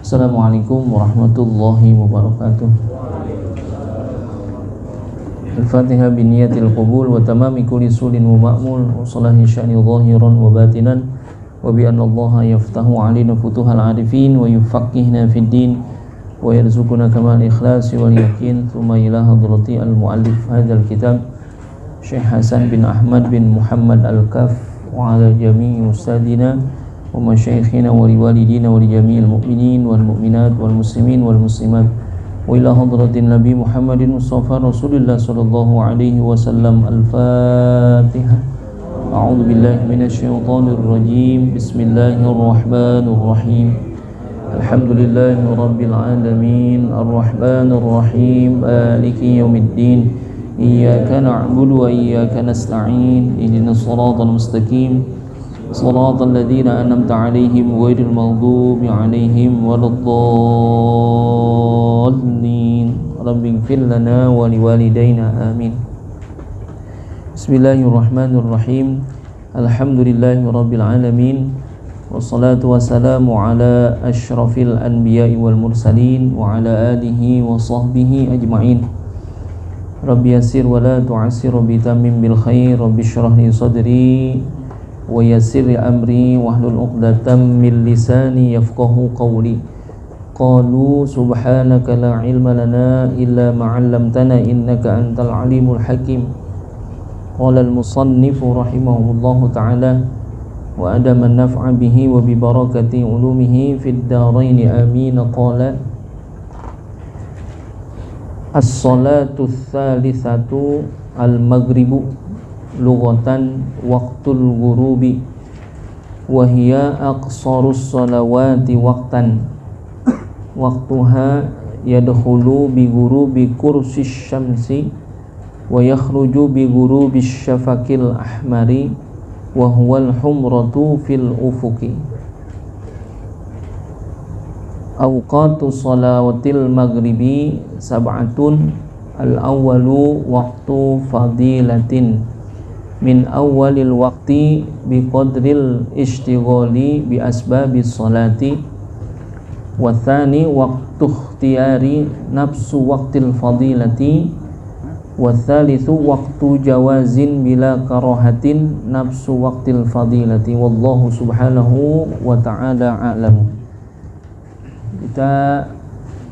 Assalamualaikum warahmatullahi wabarakatuh. Al-Fatihah biniyatil qubul wa tamami kulli sulin wa ma'mul wa salahi sya'ni zahiran wa batinan wa bi anna Allaha yaftahu alina futuhal arifin wa yufaqqihna fid din wa yarzuquna kamal ikhlasi wal yakin. Thumma ila hadrati al-muallif hadzal kitab Syekh Hasan bin Ahmad bin Muhammad Al-Kaf wa ala jami'i ustadina wa masyayikhina wa liwalidina wa li jami'il mu'minin wal mu'minat wal muslimin wal muslimat wa ila hadratin Nabi Muhammadin Mustafa Rasulillah sallallahu alaihi wasallam. Al-Fatihah. A'udzu billahi minasy syaithanir rajim. Bismillahirrahmanirrahim. Alhamdulillahi rabbil alamin arrahmanir rahim maliki yaumiddin. Iyyaka na'budu wa iyyaka nasta'in. Ihdinas siratal mustaqim. Shiratal ladzina an'amta 'alaihim ghairil maghdubi 'alaihim waladdallin. Rabbighfir lana wa liwalidayna amin. Bismillahirrahmanirrahim. Alhamdulillahi rabbil alamin. Wassalatu wassalamu ala asyrafil anbiya'i wal mursalin wa ala alihi wa sahbihi ajma'in. Rabbi yassir wa la tu'assir bi tamim bil khair. Rabbi shrah li sadri wa yassir amri wahlul 'uqdatam min lisani yafqahu qawli. Qalu subhanaka la ilma lana illa ma 'allamtana innaka antal alimul hakim. Qala al-musannif rahimahullahu ta'ala wa adama an-naf'a bihi wa bi barakati ulumihi fid dharain amin. Qala as-salatu ats-tsalitsatu al-maghribu lughatan waqtul ghurubi wa hiya aqsarus salawati waqtan waqtuha yadkhulu bi ghurubi kursis syamsi wa yakhruju bi ghurubi syafaqil ahmari wa huwal humratu fil ufuqi. Awqatu salawatil maghribi sab'atun. Al-awwalu waqtu fadilatin min awwalil waqti bi qadril ishtighali bi asbabis salati, wa tsani waqtu ikhtiyari nafsu waqtil fadilati, wa tsalitsu waqtu jawazin bila karahatin nafsu waqtil fadilati. Wallahu subhanahu wa ta'ala a'lam. Kita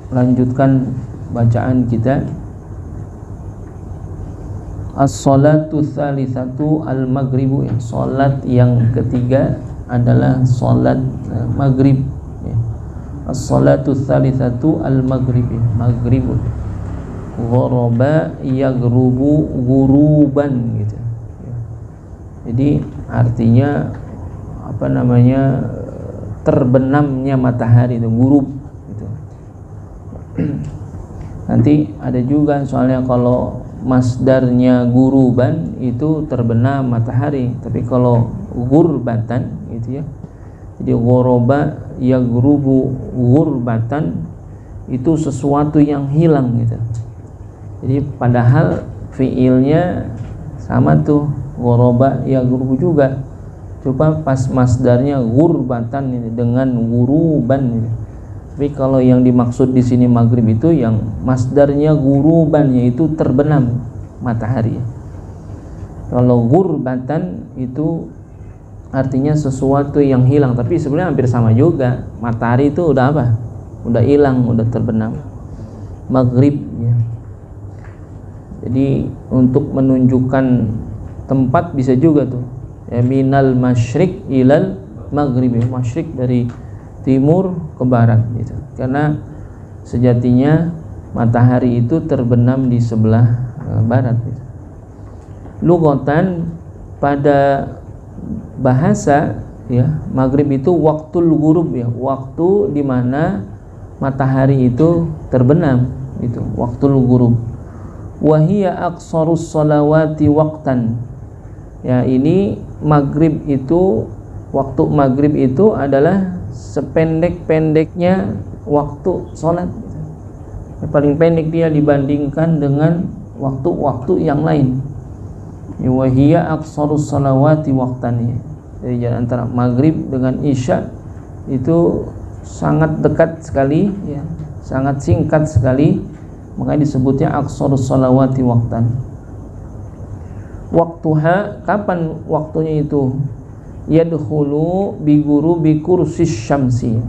lanjutkan bacaan kita. As-salatu tsalitsatu al-maghribu. Salat yang ketiga adalah salat maghrib. As-salatu tsalitsatu al-maghrib. Maghrib. Gharaba yaghrubu ghuruban gitu. Jadi artinya apa namanya, terbenamnya matahari itu ghurub gitu. Nanti ada juga soalnya kalau masdarnya guruban itu terbenam matahari, tapi kalau gurbatan gitu ya, jadi ghoroba yaghrubu gurbatan itu sesuatu yang hilang gitu. Jadi padahal fiilnya sama tuh, ghoroba yaghrubu juga, coba pas masdarnya gurbatan ini dengan guruban gitu. Tapi kalau yang dimaksud di sini maghrib itu yang masdarnya guruban, yaitu terbenam matahari. Kalau gurbatan itu artinya sesuatu yang hilang, tapi sebenarnya hampir sama juga. Matahari itu udah apa? Udah hilang, udah terbenam. Maghrib ya. Jadi untuk menunjukkan tempat bisa juga tuh. Ya, minal masyriq ilal maghrib. Masyriq dari timur ke barat gitu. Karena sejatinya matahari itu terbenam di sebelah barat gitu. Lughatan pada bahasa ya, maghrib itu waktul ghurub ya, waktu di mana matahari itu terbenam itu, waktul ghurub. Wa hiya aqsarus salawati waqtan. Ya, ini maghrib itu, waktu maghrib itu adalah sependek-pendeknya waktu sholat. Yang paling pendek dia dibandingkan dengan waktu-waktu yang lain. Wa hiya aqsarus salawati waqtan. Jadi antara maghrib dengan isya itu sangat dekat sekali ya, sangat singkat sekali, makanya disebutnya aqsarus sholawati waqtan. Waktuha, kapan waktunya itu? Yadkhulu bi ghurubi kursis syamsi.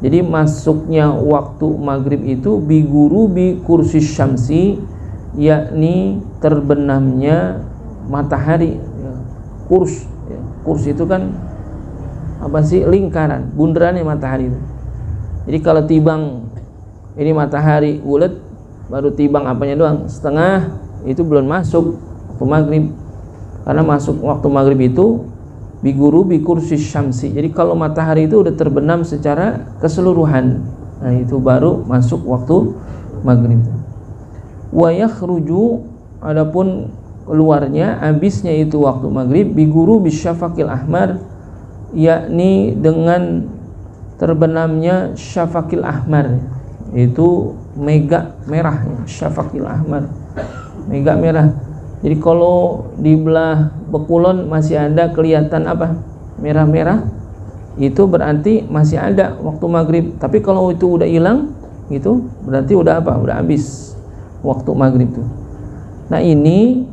Jadi masuknya waktu maghrib itu bi ghurubi kursis syamsi, yakni terbenamnya matahari ya. Kurs ya. Kurs itu kan apa sih? Lingkaran, bundarannya matahari itu. Jadi kalau tibang ini matahari bulat, baru tibang apanya doang setengah, itu belum masuk waktu maghrib. Karena masuk waktu maghrib itu biguru bikursi syamsi. Jadi kalau matahari itu udah terbenam secara keseluruhan, nah itu baru masuk waktu maghrib. Wa yakhruju, adapun keluarnya, habisnya itu waktu maghrib biguru bisyafaqil ahmar, yakni dengan terbenamnya syafaqil ahmar, itu mega merah ya, syafaqil ahmar, mega merah. Jadi kalau di belah Bekulon masih ada kelihatan apa? Merah-merah, itu berarti masih ada waktu maghrib. Tapi kalau itu udah hilang, itu berarti udah apa? Udah habis waktu maghrib itu. Nah ini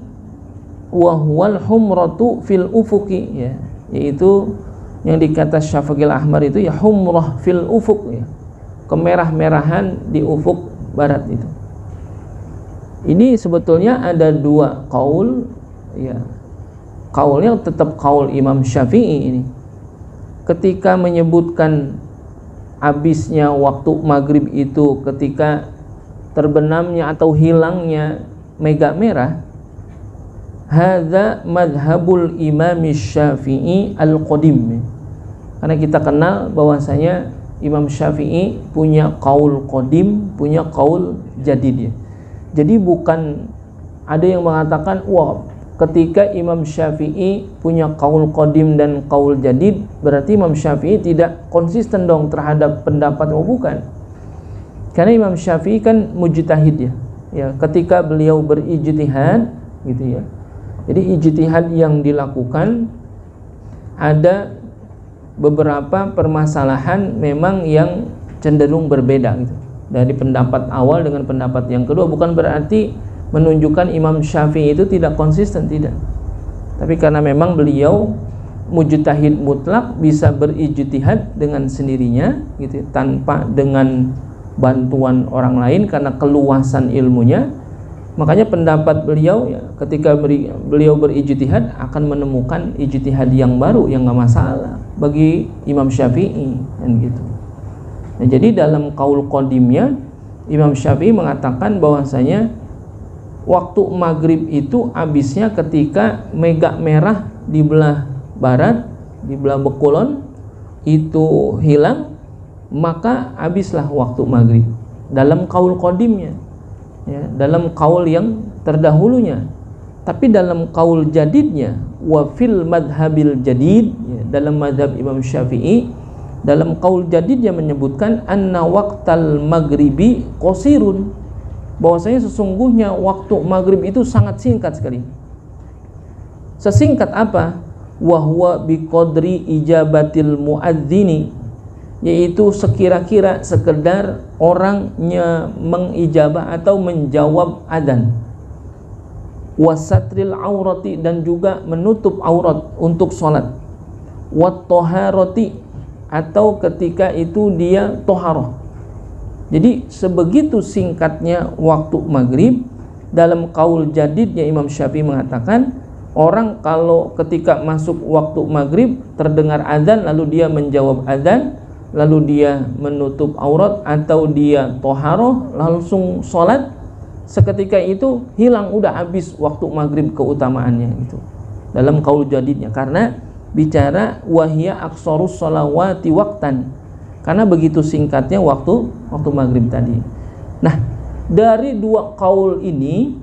wahwal humratu fil ufuki ya, yaitu yang dikata syafaqil ahmar itu ya humrah fil ufuk ya, kemerah-merahan di ufuk barat itu. Ini sebetulnya ada dua qaul ya. Qaulnya tetap qaul Imam Syafi'i ini. Ketika menyebutkan habisnya waktu maghrib itu ketika terbenamnya atau hilangnya mega merah, hadza madhabul Imam Syafi'i al-qadim. Karena kita kenal bahwasanya Imam Syafi'i punya qaul qadim, punya qaul jadid ya. Jadi bukan ada yang mengatakan wah ketika Imam Syafi'i punya qaul qadim dan qaul jadid berarti Imam Syafi'i tidak konsisten dong terhadap pendapat, bukan. Karena Imam Syafi'i kan mujtahid ya. Ya, ketika beliau berijtihad gitu ya. Jadi ijtihad yang dilakukan ada beberapa permasalahan memang yang cenderung berbeda gitu. Dari pendapat awal dengan pendapat yang kedua, bukan berarti menunjukkan Imam Syafi'i itu tidak konsisten, tidak. Tapi karena memang beliau mujtahid mutlak, bisa berijtihad dengan sendirinya gitu, tanpa dengan bantuan orang lain karena keluasan ilmunya. Makanya pendapat beliau ya, ketika beliau berijtihad akan menemukan ijtihad yang baru yang enggak masalah bagi Imam Syafi'i kan gitu. Nah, jadi dalam qaul qadimnya Imam Syafi'i mengatakan bahwasanya waktu maghrib itu habisnya ketika mega merah di belah barat, di belah Bekulon itu hilang, maka habislah waktu maghrib dalam qaul qadimnya ya, dalam qaul yang terdahulunya. Tapi dalam qaul jadidnya, wa fil madhabil jadid ya, dalam madhab Imam Syafi'i, dalam qaul jadid yang menyebutkan anna waqtal maghribi qasirun, bahwasanya sesungguhnya waktu maghrib itu sangat singkat sekali. Sesingkat apa? Wa huwa biqadri ijabatil muadzini, yaitu sekira-kira sekedar orangnya mengijabah atau menjawab adzan. Wasatril aurati, dan juga menutup aurat untuk sholat. Wat toharoti, atau ketika itu dia toharoh. Jadi sebegitu singkatnya waktu maghrib. Dalam qaul jadidnya Imam Syafi'i mengatakan, orang kalau ketika masuk waktu maghrib terdengar adzan lalu dia menjawab adzan, lalu dia menutup aurat atau dia toharoh langsung sholat, seketika itu hilang, udah habis waktu maghrib keutamaannya itu dalam qaul jadidnya. Karena bicara wahya aqsarus sholawati waqtan, karena begitu singkatnya waktu maghrib tadi. Nah, dari dua qaul ini,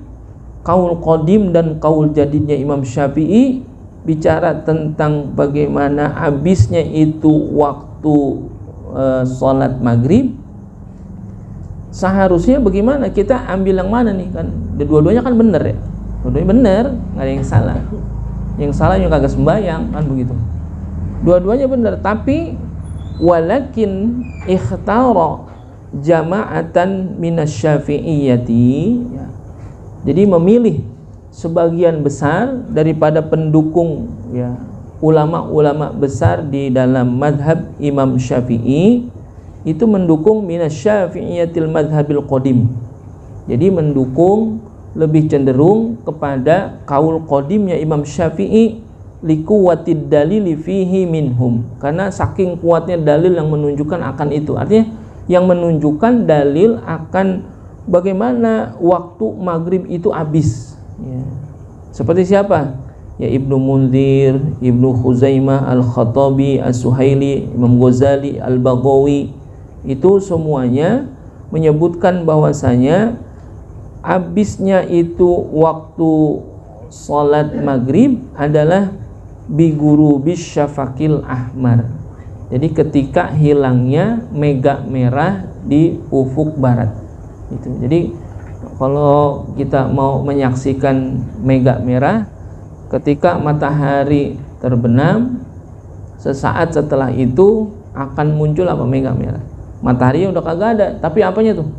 qaul qadim dan qaul jadidnya Imam Syafi'i, bicara tentang bagaimana habisnya itu waktu sholat maghrib. Seharusnya bagaimana, kita ambil yang mana nih? Kan dua-duanya kan benar ya, dua-duanya benar, nggak ada yang salah. Yang salah yang kagak sembahyang kan begitu. Dua-duanya benar, tapi walakin ikhtara jama'atan minasy-syafi'iyyati, ya. Jadi memilih sebagian besar daripada pendukung, ya, ulama-ulama besar di dalam madhab Imam Syafi'i itu mendukung minasy-syafi'iyyatil madhabil qadim. Jadi mendukung, lebih cenderung kepada kaul qadimnya Imam Syafi'i liquwatid dalili fihi minhum, karena saking kuatnya dalil yang menunjukkan akan itu. Artinya yang menunjukkan dalil akan bagaimana waktu maghrib itu habis, ya. Seperti siapa? Ya Ibnu Munzir, Ibnu Khuzaimah, Al-Khattabi, As-Suhaili, Imam Ghazali, Al-Baghawi, itu semuanya menyebutkan bahwasanya habisnya itu waktu salat maghrib adalah biguru bisyafaqil ahmar. Jadi ketika hilangnya mega merah di ufuk barat. Itu. Jadi kalau kita mau menyaksikan mega merah ketika matahari terbenam, sesaat setelah itu akan muncul apa? Mega merah. Matahari udah kagak ada, tapi apanya tuh?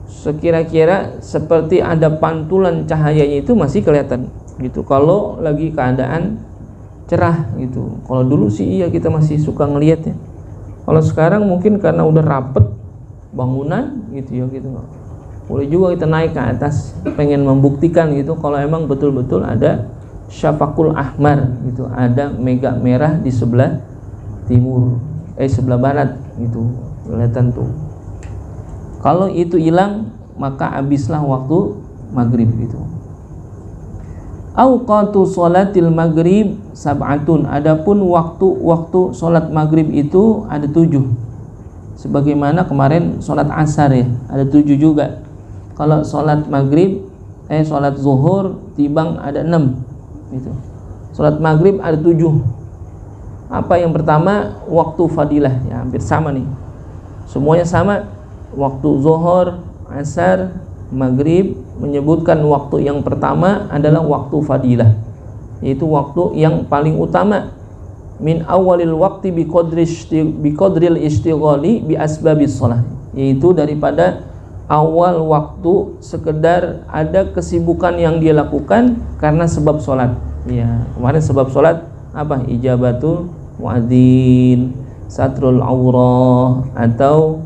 Sekira-kira seperti ada pantulan cahayanya itu masih kelihatan gitu kalau lagi keadaan cerah gitu. Kalau dulu sih iya kita masih suka ngelihat ya. Kalau sekarang mungkin karena udah rapet bangunan gitu ya gitu. Boleh juga kita naik ke atas pengen membuktikan gitu kalau emang betul-betul ada syafaqul ahmar gitu, ada mega merah di sebelah timur, sebelah barat gitu. Kelihatan tuh. Kalau itu hilang maka habislah waktu maghrib gitu. Auqatu sholatil maghrib sab'atun. Adapun waktu salat maghrib itu ada 7. Sebagaimana kemarin salat asar ya, ada 7 juga. Kalau salat maghrib salat zuhur tibang ada 6 gitu. Salat maghrib ada 7. Apa yang pertama? Waktu fadilah, ya hampir sama nih. Semuanya sama. Waktu zuhur, asar, maghrib menyebutkan waktu yang pertama adalah waktu fadilah, yaitu waktu yang paling utama. Min awalil waqti biqadril istighali bi asbabis shalah, yaitu daripada awal waktu sekedar ada kesibukan yang dia lakukan karena sebab sholat. Ya, kemarin sebab sholat apa? Ijabatul muadzin, satrul aurah, atau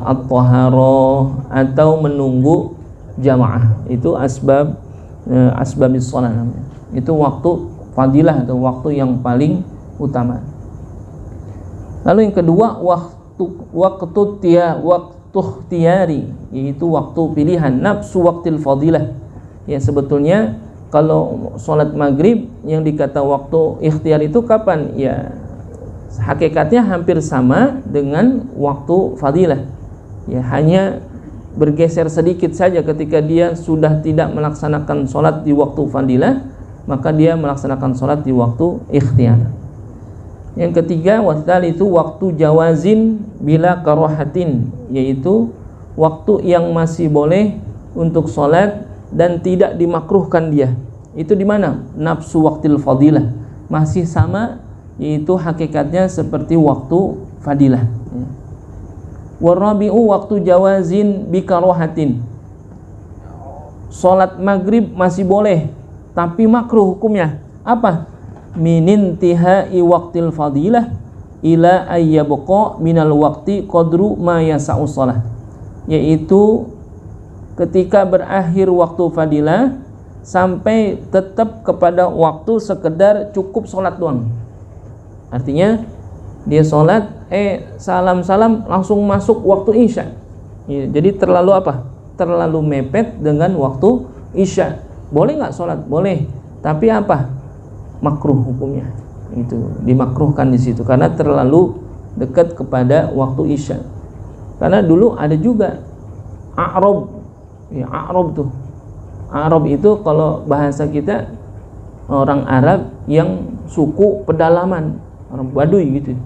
at-taharah, atau menunggu jamaah. Itu asbabis shalah namanya. Itu waktu fadilah atau waktu yang paling utama. Lalu yang kedua waktu ikhtiyari, yaitu waktu pilihan, nafsu waktil fadilah. Ya sebetulnya kalau sholat maghrib yang dikata waktu ikhtiar itu kapan? Ya hakikatnya hampir sama dengan waktu fadilah. Ya hanya bergeser sedikit saja. Ketika dia sudah tidak melaksanakan sholat di waktu fadilah, maka dia melaksanakan sholat di waktu ikhtiar. Yang ketiga, itu waktu jawazin bila karohatin, yaitu waktu yang masih boleh untuk sholat dan tidak dimakruhkan dia. Itu di mana? Nafsu waktil fadilah, masih sama, yaitu hakikatnya seperti waktu fadilah. Warabi'u waktu jawazin bi karohatin, sholat maghrib masih boleh tapi makruh hukumnya. Apa? Minintihai waqtil fadilah ila ayyabqa minal waqti qadru ma yasa'u shalah, yaitu ketika berakhir waktu fadilah sampai tetap kepada waktu sekedar cukup sholat doang. Artinya dia sholat salam-salam langsung masuk waktu isya. Ya, jadi terlalu apa? Terlalu mepet dengan waktu isya. Boleh nggak sholat? Boleh. Tapi apa? Makruh hukumnya. Itu dimakruhkan di situ karena terlalu dekat kepada waktu isya. Karena dulu ada juga a'rab. Ya, a'rab tuh. A'rab itu kalau bahasa kita orang Arab yang suku pedalaman, orang Baduy gitu.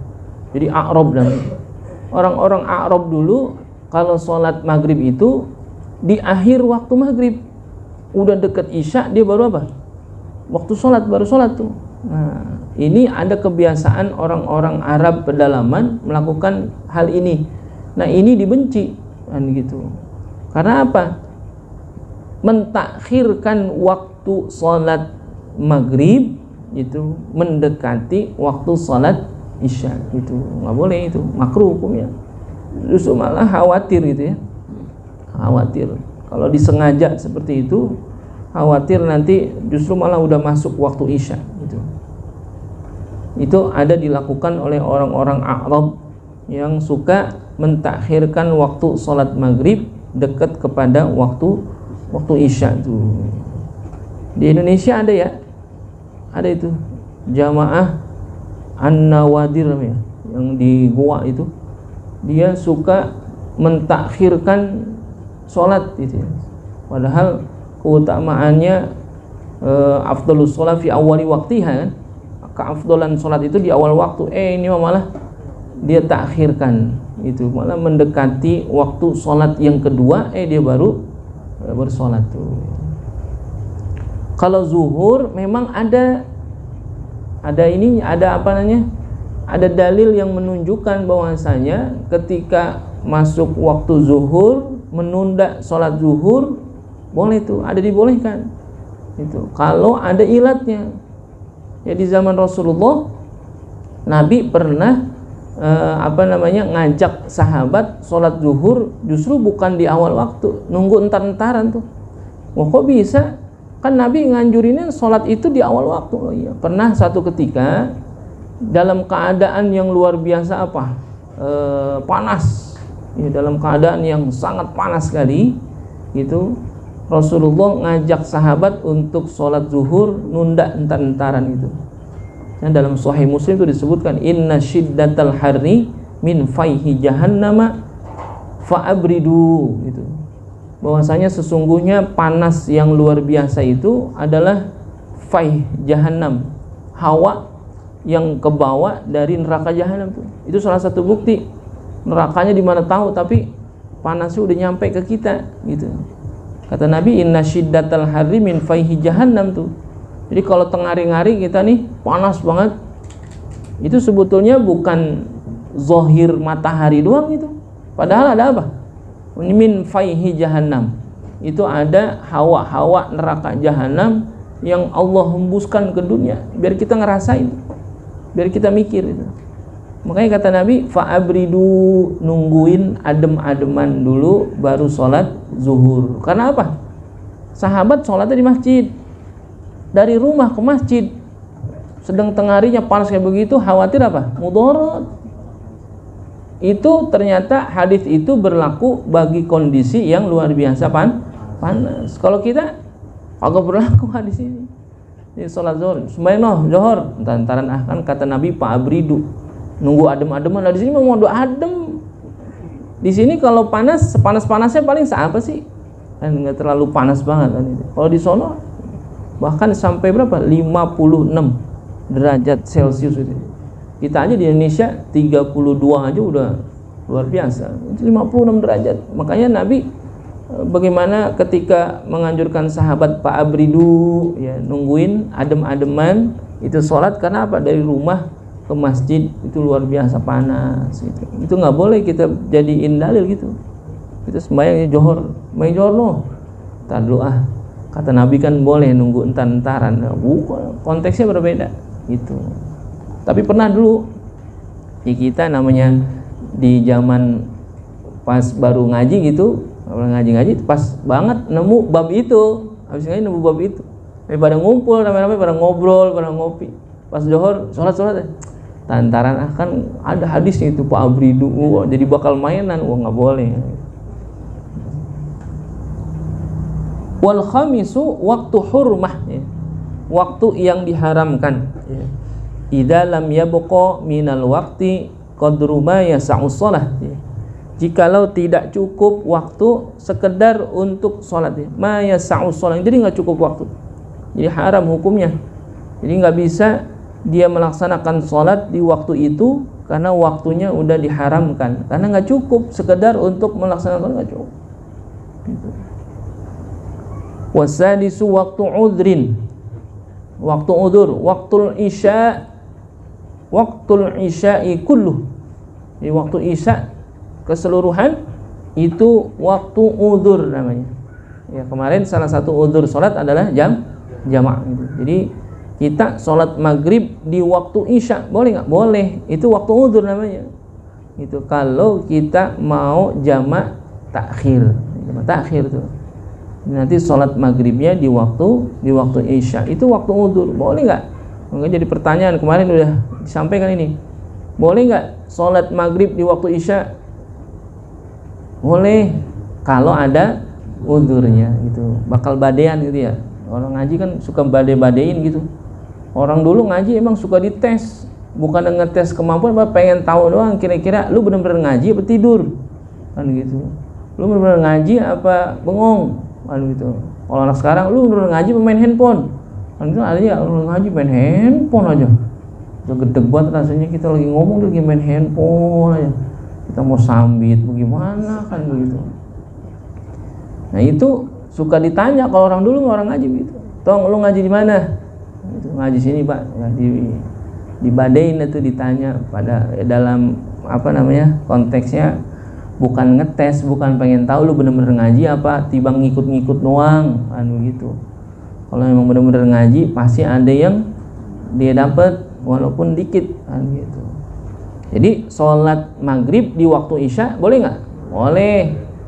Jadi a'rab namanya. Orang-orang a'rab dulu kalau sholat maghrib itu di akhir waktu maghrib. Udah deket isya dia baru apa? Waktu sholat, baru sholat tuh. Nah, ini ada kebiasaan orang-orang Arab pedalaman melakukan hal ini. Nah, ini dibenci kan gitu. Karena apa? Mentakhirkan waktu salat maghrib itu mendekati waktu salat isya, itu nggak boleh, itu makruh hukumnya. Justru malah khawatir gitu ya, khawatir kalau disengaja seperti itu, khawatir nanti justru malah udah masuk waktu isya gitu. Itu ada dilakukan oleh orang-orang Arab yang suka mentakhirkan waktu sholat maghrib dekat kepada waktu isya itu. Di Indonesia ada ya, ada itu jamaah An-Nawadir ya, yang di Goa itu, dia suka mentakhirkan sholat itu ya. Padahal keutamaannya afdhalus sholat fi awali waktiha kan, keafdalan sholat itu di awal waktu. Ini malah dia takhirkan, itu malah mendekati waktu sholat yang kedua, dia baru bersolat tuh. Kalau zuhur memang ada ini, ada apa namanya, ada dalil yang menunjukkan bahwasanya ketika masuk waktu zuhur menunda sholat zuhur boleh tuh, ada dibolehkan itu kalau ada ilatnya. Ya, di zaman Rasulullah, Nabi pernah ngajak sahabat sholat zuhur justru bukan di awal waktu, nunggu entar-entaran tuh. Wah, kok bisa? Kan Nabi nganjurinnya sholat itu di awal waktu. Oh iya, pernah satu ketika dalam keadaan yang luar biasa panas, ya, dalam keadaan yang sangat panas sekali gitu, Rasulullah ngajak sahabat untuk sholat zuhur nunda entar-entaran itu. Dan dalam Sahih Muslim itu disebutkan, inna syiddatal harri min faihi jahannama fa'abridu, gitu. Bahwasanya sesungguhnya panas yang luar biasa itu adalah faih jahannam, hawa yang kebawa dari neraka jahanam tuh. Itu salah satu bukti nerakanya di mana tahu, tapi panasnya udah nyampe ke kita gitu. Kata Nabi, inna syiddatal harri min faihi jahannam tuh. Jadi kalau tengah-hari kita nih panas banget, itu sebetulnya bukan zahir matahari doang itu. Padahal ada apa? Min faihi jahannam. Itu ada hawa-hawa neraka jahanam yang Allah hembuskan ke dunia biar kita ngerasain, biar kita mikir itu. Makanya kata Nabi, fa'abridu, nungguin adem-ademan dulu baru sholat zuhur. Karena apa? Sahabat sholatnya di masjid, dari rumah ke masjid, sedang tengah harinya panas kayak begitu, khawatir apa? Mudarat. Itu ternyata hadis itu berlaku bagi kondisi yang luar biasa panas. Kalau kita agak berlaku hadis ini. Di sholat zuhur, sembahyang zuhur, entar-entaran kan kata Nabi, fa'abridu, nunggu adem-ademan. Nah, di sini mau doa adem. Di sini kalau panas, sepanas-panasnya paling apa sih? Kan nggak terlalu panas banget kan itu. Kalau di sono bahkan sampai berapa? 56 derajat Celcius itu. Kita aja di Indonesia 32 aja udah luar biasa. Itu 56 derajat. Makanya Nabi bagaimana ketika menganjurkan sahabat fa'abridu, ya, nungguin adem-ademan itu sholat. Karena apa? Dari rumah ke masjid itu luar biasa panas gitu. Itu nggak boleh kita jadiin dalil gitu. Kita sembahyang johor, main johor loh. Tar dulu kata Nabi kan boleh nunggu entar-entaran. Bukan, konteksnya berbeda gitu. Tapi pernah dulu di kita namanya di zaman pas baru ngaji gitu, ngaji pas banget nemu bab itu. Habis ngaji nemu bab itu. Pada ngumpul rame-rame, pada ngobrol, pada ngopi. Pas johor sholat tantaran kan ada hadisnya itu Pak Abridu, jadi bakal mainan, nggak boleh. Wal khamisu waktu hurmah, ya, waktu yang diharamkan. Ya. Idza lam yabqa minal waqti qadru ma yas'u shalah. Ya. Jikalau tidak cukup waktu sekedar untuk sholat, ya, ma yas'u shalah, jadi nggak cukup waktu, jadi haram hukumnya. Jadi nggak bisa dia melaksanakan sholat di waktu itu karena waktunya udah diharamkan, karena nggak cukup sekedar untuk melaksanakan, nggak cukup gitu. Wasadisu waktu udrin, waktu udzur. Waktul isya'i kulluh. Di waktu isya keseluruhan itu waktu udzur namanya. Ya, kemarin salah satu udzur salat adalah jamak gitu. Jadi kita salat maghrib di waktu isya boleh nggak? Boleh. Itu waktu udzur namanya. Itu kalau kita mau jamak takhir. Jamak takhir tuh. Nanti salat maghribnya di waktu isya itu waktu udzur. Boleh nggak? Mungkin jadi pertanyaan kemarin udah disampaikan ini. Boleh nggak salat maghrib di waktu isya? Boleh kalau ada udzurnya gitu. Bakal badean gitu ya. Orang ngaji kan suka bade-badein gitu. Orang dulu ngaji emang suka dites, bukan ngetes kemampuan, pengen tahu doang kira-kira lu benar-benar ngaji apa tidur. Kan gitu. Lu benar-benar ngaji apa bengong? Kan gitu. Kalau anak sekarang lu benar-benar ngaji apa main handphone? Kan gitu ada ya lu ngaji main handphone aja. Itu gede banget rasanya kita lagi ngomong dia lagi main handphone aja. Kita mau sambit bagaimana kan begitu. Nah itu suka ditanya kalau orang dulu orang ngaji gitu. Tong lu ngaji di mana? Itu ngaji sini Pak. Ya, di Badain itu ditanya pada dalam apa namanya konteksnya bukan ngetes, bukan pengen tahu lu bener-bener ngaji apa tibang ngikut-ngikut doang anu gitu. Kalau memang bener-bener ngaji pasti ada yang dia dapat walaupun dikit kan gitu. Jadi sholat maghrib di waktu isya boleh nggak? Boleh.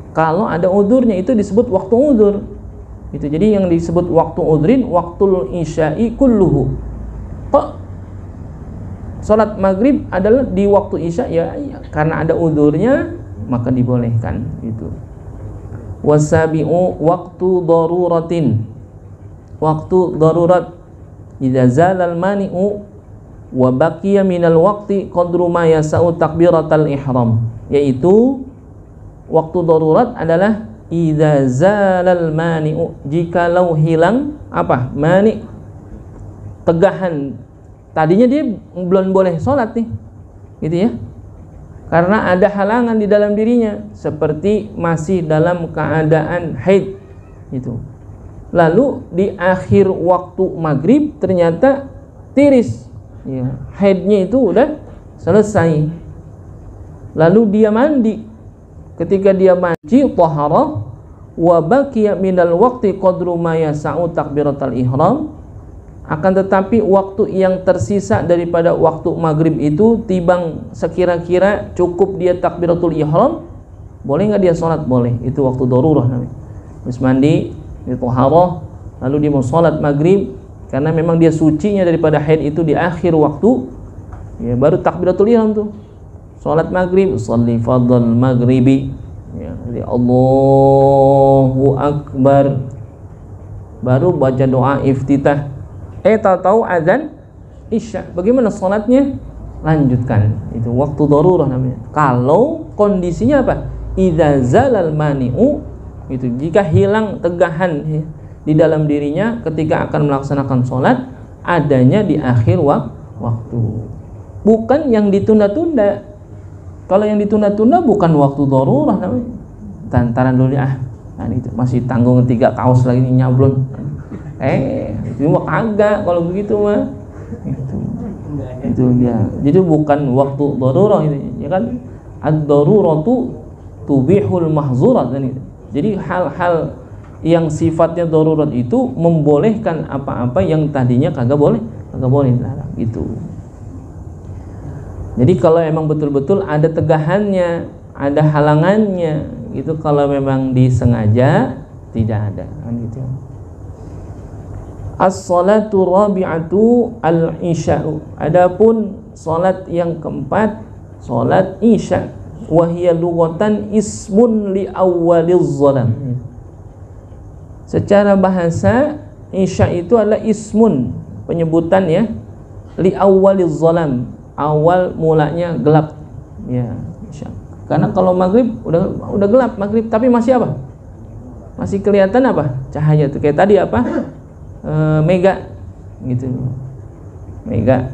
Kalau ada udzurnya itu disebut waktu udzur. Itu jadi yang disebut waktu udzrin waktul isya'i kulluhu. Kok sholat maghrib adalah di waktu isya ya karena ada udzurnya maka dibolehkan itu. Wasabi'u waktu daruratin. Waktu darurat idza zalal mani'u wa baqiya minal waqti qadru ma yasau takbiratal ihram, yaitu waktu darurat adalah idza zalal mani'u, jikalau hilang apa? Mani, tegahan. Tadinya dia belum boleh sholat nih gitu ya, karena ada halangan di dalam dirinya seperti masih dalam keadaan haid itu. Lalu di akhir waktu maghrib ternyata tiris ya, haidnya itu udah selesai. Lalu dia mandi. Ketika dia mandi taharah wa baqiya minal waqti qadru ma yasa'u takbiratal ihram, akan tetapi waktu yang tersisa daripada waktu maghrib itu tibang sekira-kira cukup dia takbiratul ihram, boleh nggak dia sholat? Boleh. Itu waktu darurah namanya. Habis mandi dia taharah lalu dia mau sholat maghrib karena memang dia sucinya daripada haid itu di akhir waktu ya, baru takbiratul ihram tuh sholat maghrib, sholli fardhal maghribi ya, jadi Allahu akbar, baru baca doa iftitah. Tahu azan isya, bagaimana sholatnya? Lanjutkan. Itu waktu darurah namanya. Kalau kondisinya apa? Idza zalal mani'u, itu jika hilang tegahan di dalam dirinya ketika akan melaksanakan sholat, adanya di akhir waktu, bukan yang ditunda-tunda. Kalau yang ditunda-tunda bukan waktu darurah namanya. Tantaran dulu kan itu masih tanggung 3 kaos lagi nih nyablon. Itu mah kagak kalau begitu mah. Itu dia. Jadi bukan waktu darurah itu, ya kan? Ad-daruratu tubihul mahzurat kan itu. Jadi hal-hal yang sifatnya darurat itu membolehkan apa-apa yang tadinya kagak boleh dilarang gitu. Jadi kalau memang betul-betul ada tegahannya, ada halangannya, itu kalau memang disengaja tidak ada kan gitu. As-salatu rabi'atu al-isya'u. Adapun salat yang keempat, salat isya. Wa hiya lughatan ismun li awwaliz zalam. Secara bahasa isya itu adalah ismun, penyebutan ya, li awwaliz zalam, awal mulanya gelap ya, isya. Karena kalau maghrib udah gelap maghrib, tapi masih apa? Masih kelihatan apa? Cahaya tuh kayak tadi apa? Mega gitu. Mega.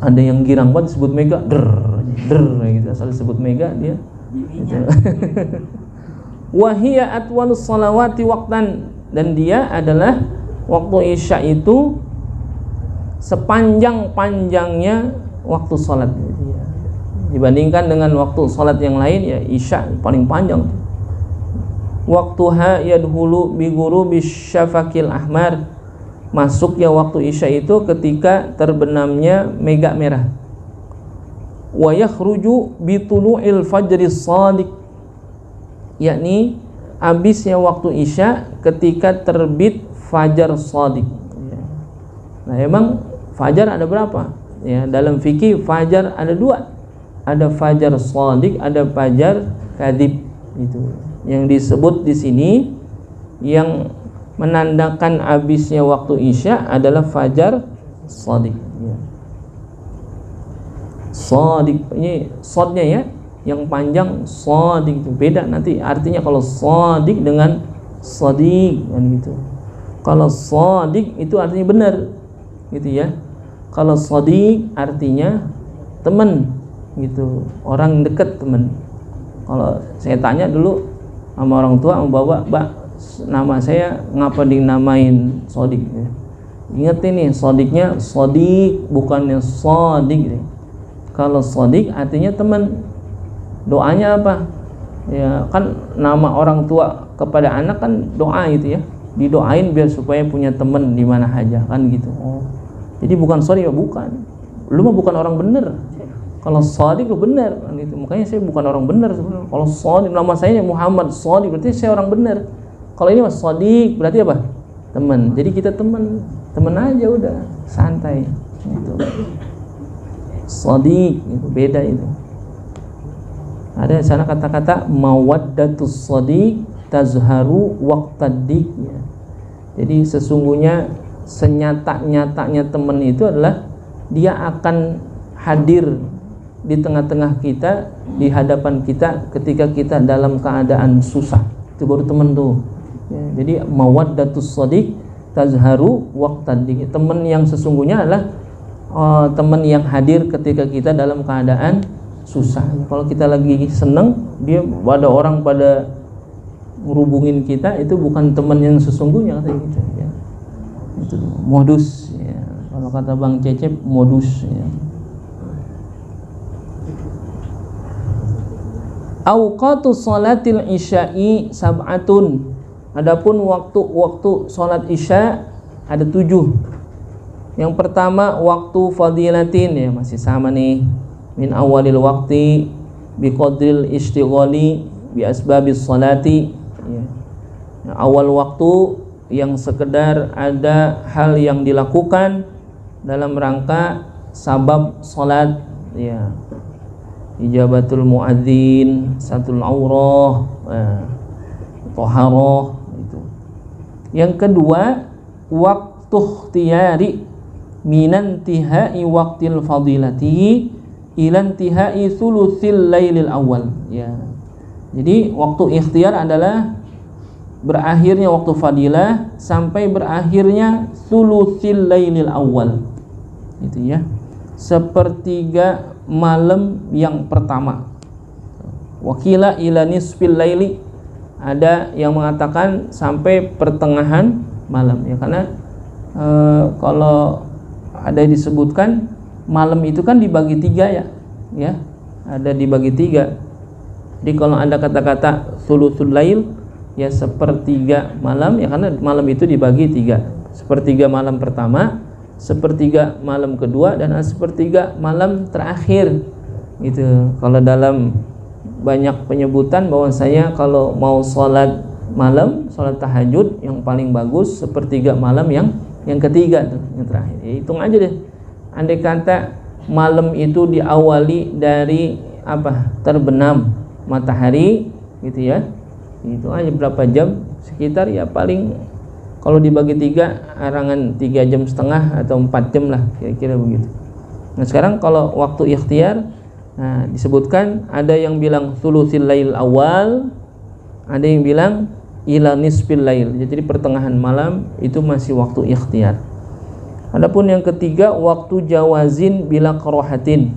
Ada yang girang banget disebut mega, gitu. Asal disebut mega dia gitu. Wahia atwalus salawati waqtan, dan dia adalah waktu isya itu sepanjang-panjangnya waktu sholat. Dibandingkan dengan waktu sholat yang lain, ya isya paling panjang. Waktuha yadhulu bi ghurubi syafaqil ahmar, masuknya waktu isya itu ketika terbenamnya mega merah. Wa yakhruju bi tulu'il fajri shadiq, yakni habisnya waktu isya ketika terbit fajar shadiq. Nah, emang fajar ada berapa? Ya, dalam fikih fajar ada dua. Ada fajar shadiq, ada fajar kadhib. Itu yang disebut di sini, yang menandakan habisnya waktu isya adalah fajar shadiq. Ya. Shadiq ini shadnya ya, yang panjang shadiq itu beda nanti artinya kalau shadiq dengan shadiq kan gitu. Kalau shadiq itu artinya benar gitu ya. Kalau shadiq artinya teman gitu, orang dekat, teman. Kalau saya tanya dulu sama orang tua, sama bapak, "Mbak, nama saya ngapa dinamain shadiq?" Ya. Ingat ini shadiqnya shadiq, bukannya shadiq. Kalau shadiq artinya teman. Doanya apa? Ya kan nama orang tua kepada anak kan doa itu ya. Didoain biar supaya punya teman di mana aja kan gitu. Oh. Jadi bukan shadiq, bukan. Lu mah bukan orang bener. Kalau shadiq lu bener kan gitu. Makanya saya bukan orang bener sebenarnya. Kalau shadiq, nama saya Muhammad shadiq, berarti saya orang bener. Kalau ini mas shadiq berarti apa? Teman. Jadi kita teman aja udah, santai gitu. Shadiq itu beda itu. Ada sana kata-kata mawaddatus shadiq tazharu waqtaddiq ya. Jadi sesungguhnya senyata-nyatanya teman itu adalah dia akan hadir di tengah-tengah kita, di hadapan kita ketika kita dalam keadaan susah. Itu baru teman tuh ya. Jadi mawaddatus shadiq tazharu waqtaddiq, teman yang sesungguhnya adalah teman yang hadir ketika kita dalam keadaan susah. Kalau kita lagi seneng, dia pada orang pada merubungin kita, itu bukan teman yang sesungguhnya kata gitu ya. Itu modus ya. Kalau kata Bang Cecep, modus ya. Awqatu sholatil isya'i sab'atun. Adapun waktu sholat isya ada 7. Yang pertama waktu fadilatin ya, masih sama nih. Min awalil waqti biqadril istighali bi asbabis sholati ya. Awal waktu yang sekedar ada hal yang dilakukan dalam rangka sabab sholat ya. Ijabatul muadzin, satul aurah, toharoh itu. Yang kedua waktu ikhtiyari minan tihai waqtil fadilati ilan tihai thulutsil lailil awal ya. Jadi waktu ikhtiar adalah berakhirnya waktu fadilah sampai berakhirnya thulutsil lailil awal itu ya, sepertiga malam yang pertama. Wakila ila nisfil laili, ada yang mengatakan sampai pertengahan malam ya, karena kalau ada disebutkan malam itu kan dibagi 3 ya, ada dibagi 3. Jadi kalau ada kata-kata thuluthul lail ya, sepertiga malam ya, karena malam itu dibagi 3, sepertiga malam pertama, sepertiga malam kedua, dan sepertiga malam terakhir gitu. Kalau dalam banyak penyebutan bahwasanya kalau mau sholat malam, sholat tahajud yang paling bagus sepertiga malam yang ketiga tuh, yang terakhir ya, hitung aja deh. Andai kata malam itu diawali dari apa, terbenam matahari gitu ya, itu aja berapa jam, sekitar ya paling kalau dibagi 3 arangan 3,5 jam atau 4 jam lah kira-kira begitu. Nah sekarang kalau waktu ikhtiar, nah disebutkan ada yang bilang thulutsil lail awal, ada yang bilang ila nisfil lail, jadi pertengahan malam itu masih waktu ikhtiar. Adapun yang ketiga waktu jawazin bila karahatin,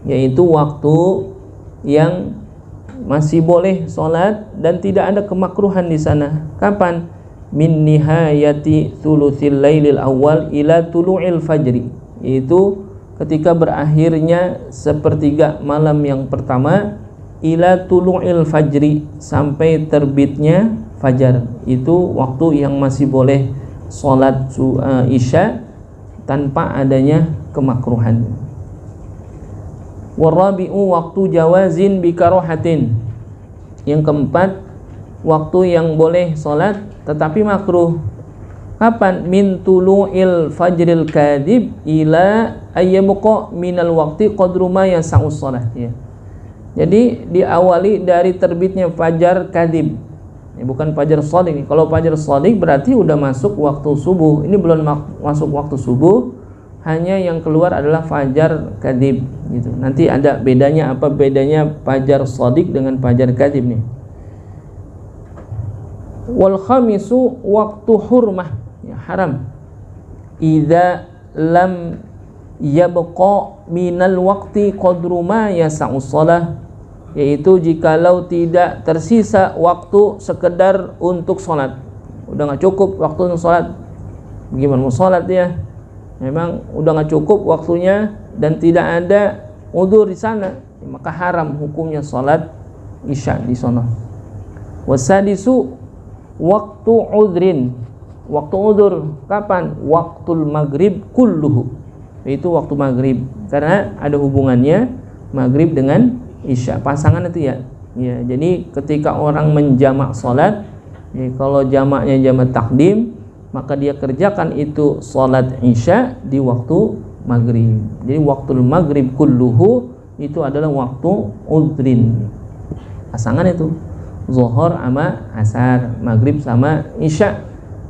yaitu waktu yang masih boleh sholat dan tidak ada kemakruhan di sana. Kapan? min nihayati thulutsil lailil awal ila tulu'il fajri, itu ketika berakhirnya sepertiga malam yang pertama, ila tulu'il fajri, sampai terbitnya fajar. Itu waktu yang masih boleh sholat isya tanpa adanya kemakruhan. Warabi'u waktu jawazin bikarohatin, yang keempat waktu yang boleh sholat tetapi makruh. Kapan? Min tulu'il fajril kadhib ila ayyabqa minal waqti qadru ma yasa'u sholat, ya. Jadi diawali dari terbitnya fajar kadhib, ya, bukan fajar shadiq. Kalau fajar shadiq berarti udah masuk waktu subuh. Ini belum masuk waktu subuh, hanya yang keluar adalah fajar kadhib gitu. Nanti ada bedanya, apa bedanya fajar shadiq dengan fajar kadhib nih. Wal khamisu waktu hurmah, ya, haram, idza lam yabqa minal waqti qadru ma yasa'u shalah, yaitu jikalau tidak tersisa waktu sekedar untuk sholat. Udah nggak cukup waktu untuk sholat, gimana mau sholat ya? Memang udah nggak cukup waktunya dan tidak ada udzur di sana, maka haram hukumnya sholat isya di sana. Wasadisu waktu udhrin, waktu udzur kapan? Waktul maghrib kulluhu, yaitu waktu maghrib, karena ada hubungannya maghrib dengan isya, pasangan itu ya. Ya, jadi ketika orang menjamak sholat, ya, kalau jamaknya jamak takdim, maka dia kerjakan itu sholat isya di waktu maghrib. Jadi waktu maghrib kulluhu itu adalah waktu udhrin, pasangan itu zuhur sama asar, maghrib sama isya.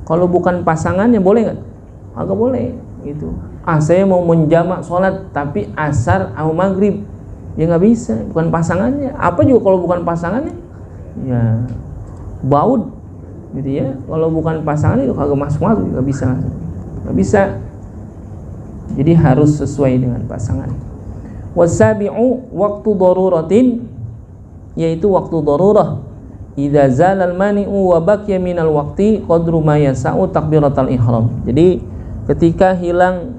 Kalau bukan pasangannya boleh nggak? Agak boleh gitu. Saya mau menjamak sholat tapi asar sama maghrib, ya nggak bisa, bukan pasangannya. Apa juga kalau bukan pasangannya, ya baud gitu ya. Kalau bukan pasangannya itu kagak masuk, nggak bisa, nggak bisa. Jadi harus sesuai dengan pasangan. Wasabi'u waktu daruratin, yaitu waktu darurah, idza zalal mani'u wa baqiya minal waqti qadru ma yasa'u takbiratal ihram. Jadi ketika hilang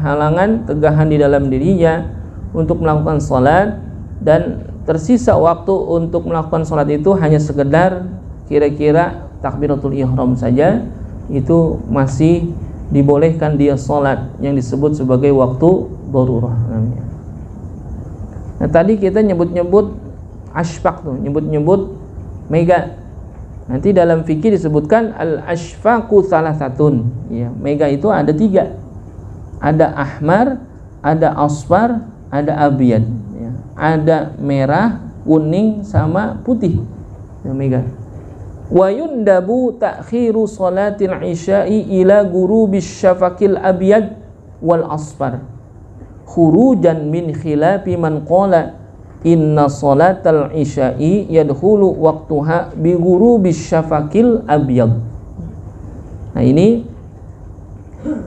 halangan, tegahan di dalam dirinya untuk melakukan sholat dan tersisa waktu untuk melakukan sholat itu hanya sekedar kira-kira takbiratul ihram saja, itu masih dibolehkan dia sholat yang disebut sebagai waktu darurah namanya. Nah tadi kita nyebut-nyebut ashfaq tuh, nyebut-nyebut mega. Nanti dalam fikih disebutkan al-ashfaqu salasatun, ya, mega itu ada 3. Ada ahmar, ada asfar, ada abyad, ya. Ada merah, kuning sama putih, ya, mega. Wa yundabu ta'khiru salatil isya'i ila ghurubis syafaqil abyad wal asfar khurujan min khilafi man qala inna salatal isya'i yadkhulu waqtuha bi ghurubis syafaqil abyad. Nah ini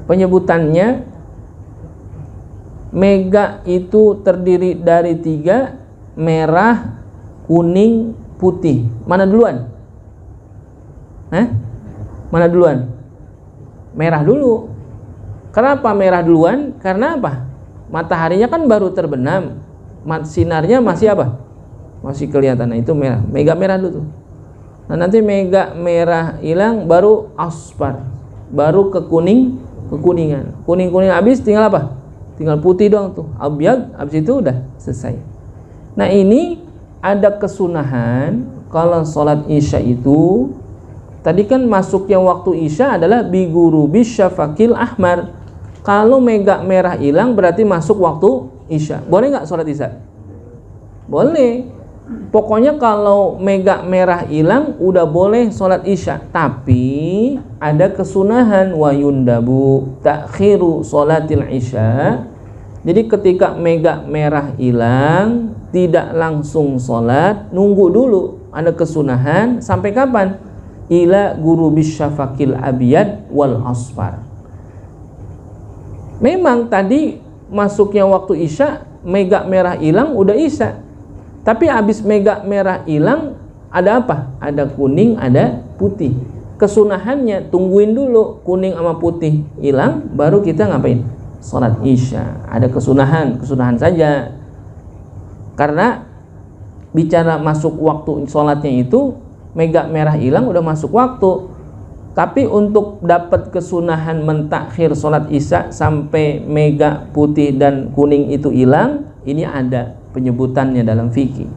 penyebutannya. Mega itu terdiri dari 3, merah, kuning, putih. Mana duluan? Mana duluan? Merah dulu. Kenapa merah duluan? Karena apa? Mataharinya kan baru terbenam, sinarnya masih apa? Masih kelihatan. Nah itu merah. Mega merah dulu tuh. Nah nanti mega merah hilang, baru asfar, baru ke kuningan. Kuning habis tinggal apa? Tinggal putih doang tuh, abyad, habis itu udah selesai. Nah ini ada kesunahan kalau sholat isya itu, tadi kan masuknya waktu isya adalah bi ghurubis syafaqil ahmar. Kalau mega merah hilang berarti masuk waktu isya. Boleh nggak sholat isya? Boleh. Pokoknya kalau mega merah hilang udah boleh sholat isya. Tapi ada kesunahan, wa yundabu ta'khiru sholatil isya. Jadi ketika mega merah hilang tidak langsung sholat, nunggu dulu. Ada kesunahan sampai kapan? Ila ghurubis syafaqil abyad wal asfar. Memang tadi masuknya waktu isya, mega merah hilang udah isya. Tapi habis mega merah hilang ada apa? Ada kuning, ada putih. kesunahannya tungguin dulu kuning sama putih hilang, baru kita ngapain? Sholat isya. Ada kesunahan saja. Karena bicara masuk waktu sholatnya itu mega merah hilang udah masuk waktu. Tapi untuk dapat kesunahan mentakhir sholat isya sampai mega putih dan kuning itu hilang, ini ada penyebutannya dalam fikih.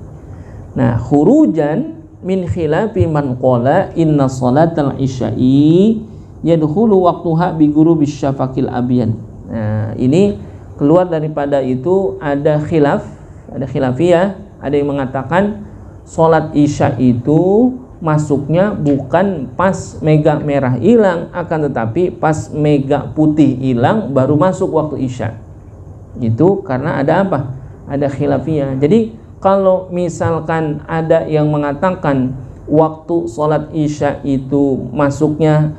Nah, khurujan min khilafi man qala inna salatal isya'i yadkhulu waqtuha bi ghurubis syafaqil abyan. Nah, ini keluar daripada itu ada khilafiyah, ada yang mengatakan salat isya itu masuknya bukan pas mega merah hilang, akan tetapi pas mega putih hilang baru masuk waktu isya. Itu karena ada apa? Ada khilafiyah. Jadi kalau misalkan ada yang mengatakan waktu sholat isya itu masuknya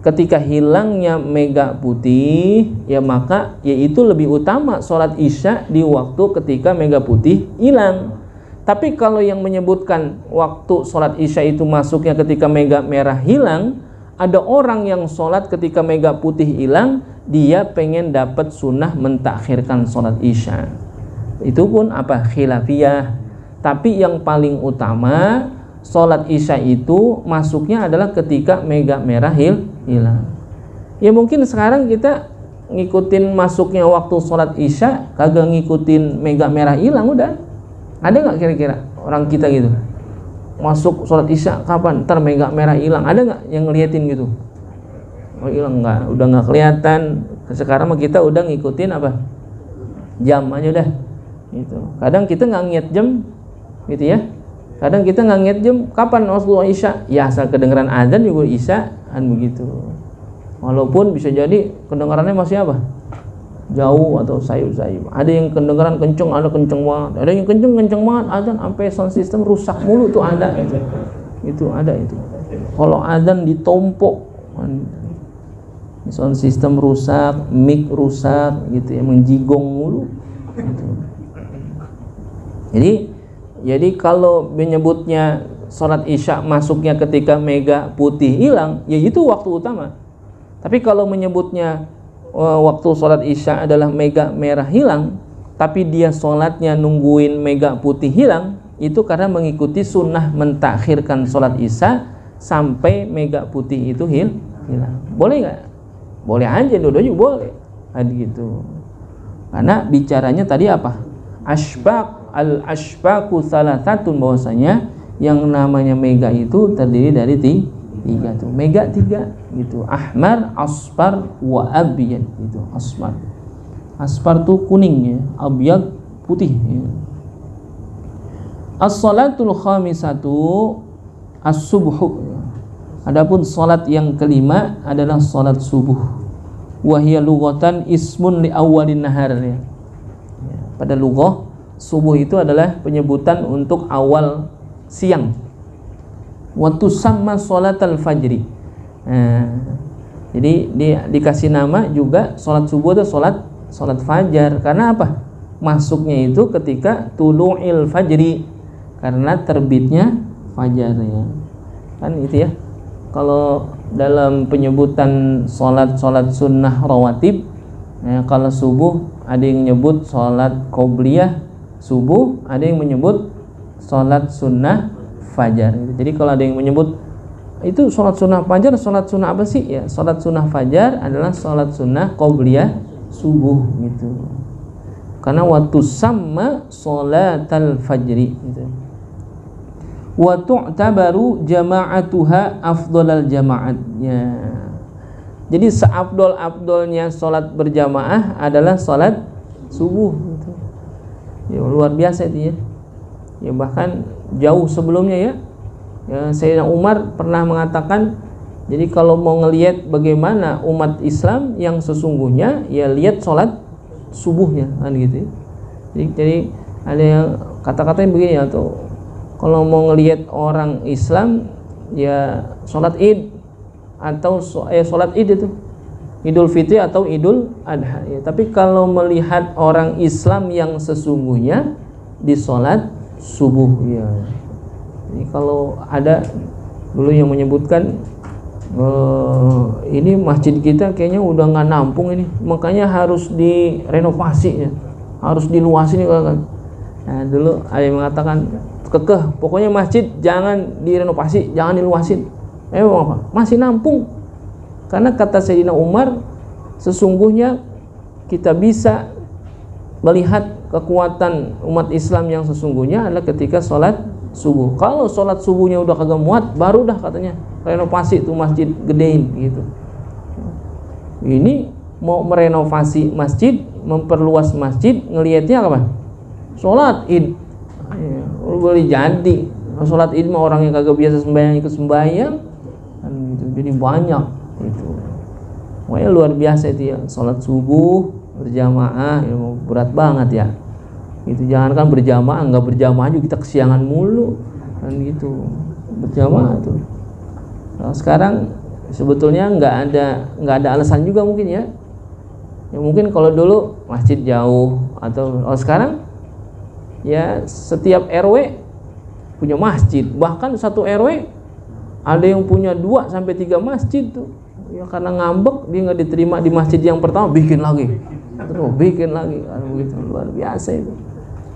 ketika hilangnya mega putih, ya maka yaitu lebih utama sholat isya di waktu ketika mega putih hilang. Tapi kalau yang menyebutkan waktu sholat isya itu masuknya ketika mega merah hilang, ada orang yang sholat ketika mega putih hilang, dia pengen dapat sunnah mentakhirkan sholat isya. Itu pun apa? Khilafiyah. Tapi yang paling utama sholat isya itu masuknya adalah ketika mega merah hilang. Ya mungkin sekarang kita ngikutin masuknya waktu sholat isya, kagak ngikutin mega merah hilang udah. Ada nggak kira-kira orang kita gitu masuk sholat isya kapan? Ntar mega merah hilang. Ada nggak yang ngeliatin gitu? Oh hilang nggak? Udah nggak kelihatan. Sekarang mah kita udah ngikutin apa? Jam aja udah. Gitu. Kadang kita nggak ngiat jam, gitu ya. Kadang kita nggak ngiat jam kapan waktu isya. Ya asal kedengeran azan juga isya kan begitu. Walaupun bisa jadi kedengarannya masih apa? Jauh atau sayup-sayup. Ada yang kedengaran kenceng, ada kenceng banget. Ada yang kenceng banget azan sampai sound system rusak mulu tuh ada itu. Itu ada itu. Kalau azan ditompok, sound system rusak, mic rusak gitu ya, menjigong mulu. Gitu. Jadi kalau menyebutnya sholat isya masuknya ketika mega putih hilang, ya itu waktu utama. Tapi kalau menyebutnya waktu sholat isya adalah mega merah hilang, tapi dia sholatnya nungguin mega putih hilang, itu karena mengikuti sunnah mentakhirkan sholat isya sampai mega putih itu hilang. Boleh nggak? Boleh aja, dua-duanya boleh. Gitu. Karena bicaranya tadi apa? Al-ashbaqu salasatun, bahwasanya yang namanya mega itu terdiri dari tiga tuh. Mega tiga gitu. Ahmar, asfar, wa abyad gitu. Asfar tuh kuning ya, abyad putih ya. As-salatul khamisatu as-subhu. Adapun salat yang kelima adalah salat subuh. Wa hiya lughatan ismun li awwalin nahar ya. Pada lughah subuh itu adalah penyebutan untuk awal siang. Wa tusamma salatal fajri. Jadi dikasih nama juga salat subuh itu salat fajar. Karena apa? Masuknya itu ketika tulu'il fajri, karena terbitnya fajar ya. Kan itu ya. Kalau dalam penyebutan salat sunnah rawatib, kalau subuh ada yang menyebut salat qobliyah subuh, ada yang menyebut salat sunnah fajar. Jadi kalau ada yang menyebut itu salat sunnah fajar, salat sunnah apa sih? Ya, salat sunnah fajar adalah salat sunnah qobliyah subuh gitu. Karena waktu sama salatal fajri gitu. Wa tu'tabaru jama'atuha afdhalal jama'atnya. Jadi seafdol-afdolnya salat berjamaah adalah salat subuh gitu. Ya luar biasa itu ya. Ya bahkan jauh sebelumnya ya. Sayyidina Umar pernah mengatakan, jadi kalau mau ngelihat bagaimana umat Islam yang sesungguhnya, ya lihat sholat subuhnya kan gitu. Jadi ada yang kata-katanya begini ya tuh, kalau mau ngelihat orang Islam ya sholat Id atau sholat Id itu Idul Fitri atau Idul Adha ya. Tapi kalau melihat orang Islam yang sesungguhnya di sholat subuh ya. Jadi kalau ada dulu yang menyebutkan ini masjid kita kayaknya udah nggak nampung ini, makanya harus direnovasi ya, harus diluasin kan. Nah, dulu ada yang mengatakan kekeh, pokoknya masjid jangan direnovasi, jangan diluasin. Apa? Masih nampung. Karena kata Sayyidina Umar, sesungguhnya kita bisa melihat kekuatan umat Islam yang sesungguhnya adalah ketika sholat subuh. Kalau sholat subuhnya udah kagak muat, baru dah katanya renovasi tuh masjid, gedein gitu. Ini mau merenovasi masjid, memperluas masjid, ngelihatnya apa? Sholat id. Boleh jadi sholat id mah orang yang kagak biasa sembahyang ikut sembahyang kan gitu. Jadi banyak itu. Pokoknya luar biasa itu ya, sholat subuh berjamaah ya, berat banget ya. Itu jangan kan berjamaah, nggak berjamaah juga kita kesiangan mulu kan gitu. Berjamaah tuh. Nah, sekarang sebetulnya nggak ada alasan juga mungkin ya. Ya mungkin kalau dulu masjid jauh atau sekarang ya setiap RW punya masjid, bahkan satu RW ada yang punya 2 sampai 3 masjid tuh. Ya karena ngambek dia nggak diterima di masjid yang pertama, bikin lagi, terus bikin lagi, begitu luar biasa itu.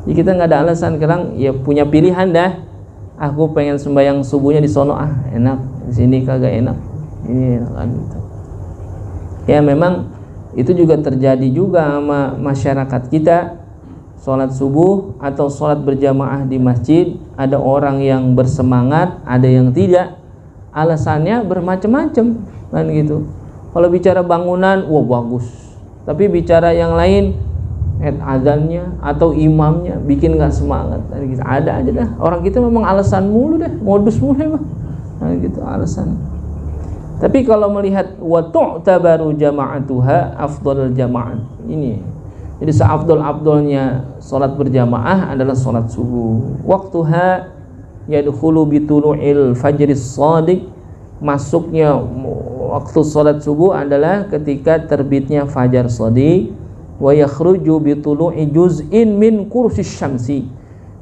Jadi kita nggak ada alasan, sekarang ya punya pilihan dah. Aku pengen sembahyang subuhnya di sono, enak, di sini kagak enak, ini enak kan gitu. Ya memang itu juga terjadi juga sama masyarakat kita. Sholat subuh atau sholat berjamaah di masjid, ada orang yang bersemangat, ada yang tidak. Alasannya bermacam-macam kan gitu. Kalau bicara bangunan, wah bagus. Tapi bicara yang lain, adzannya atau imamnya bikin nggak semangat. Kan gitu. Ada aja dah. Orang kita memang alasan mulu deh, modus mulu emang. Kan gitu alasan. Tapi kalau melihat wa tu'tabaru jama'atuha afdhalul jama'at. Ini. Jadi seafdol-afdolnya sholat berjamaah adalah sholat subuh. Waktuha yadkhulu bitulu'il fajris shadiq. Masuknya waktu sholat subuh adalah ketika terbitnya fajar shadiq. Wa yakhruju bitulu'i juz'in min kursis syamsi.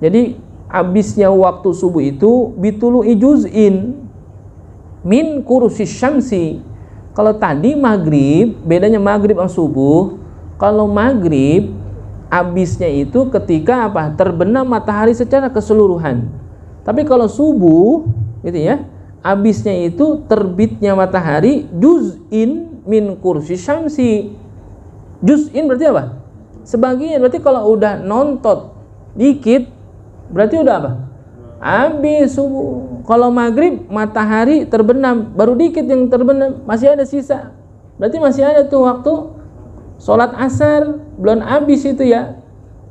Jadi habisnya waktu subuh itu bitulu'i juz'in min kursis syamsi. Kalau tadi maghrib, bedanya maghrib sama subuh. Kalau maghrib habisnya itu ketika apa? Terbenam matahari secara keseluruhan. Tapi kalau subuh gitu ya, habisnya itu terbitnya matahari juz'in min kursi syamsi. Juz'in berarti apa? Sebagian. Berarti kalau udah nontot dikit berarti udah apa? Habis subuh. Kalau maghrib matahari terbenam, baru dikit yang terbenam, masih ada sisa. Berarti masih ada tuh waktu sholat asar, belum habis itu ya,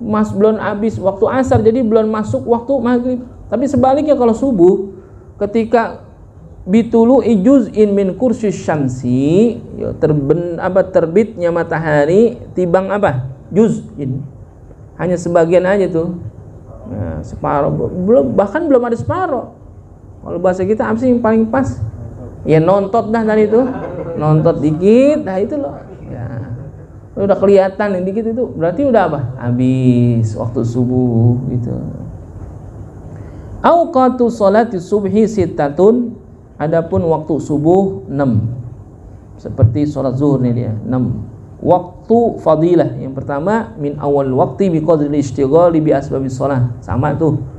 belum habis waktu asar, jadi belum masuk waktu maghrib. Tapi sebaliknya kalau subuh, ketika bitulu ijuz'in min kursi syamsi, ya, terbitnya matahari tibang apa? Juz'in, hanya sebagian aja tuh, nah, separuh, bahkan belum ada separuh. Kalau bahasa kita apa sih yang paling pas? Ya nontot dah tadi itu, nontot dikit, dah itu loh. Ya. Udah kelihatan yang dikit itu berarti udah apa? Habis waktu subuh gitu. Auqatu sholati subhi sittatun. Adapun waktu subuh 6. Seperti sholat zuhur nih dia 6. Waktu fadilah yang pertama min awal waqti bi qadri ishtighali bi asbabis shalah. Sama tuh.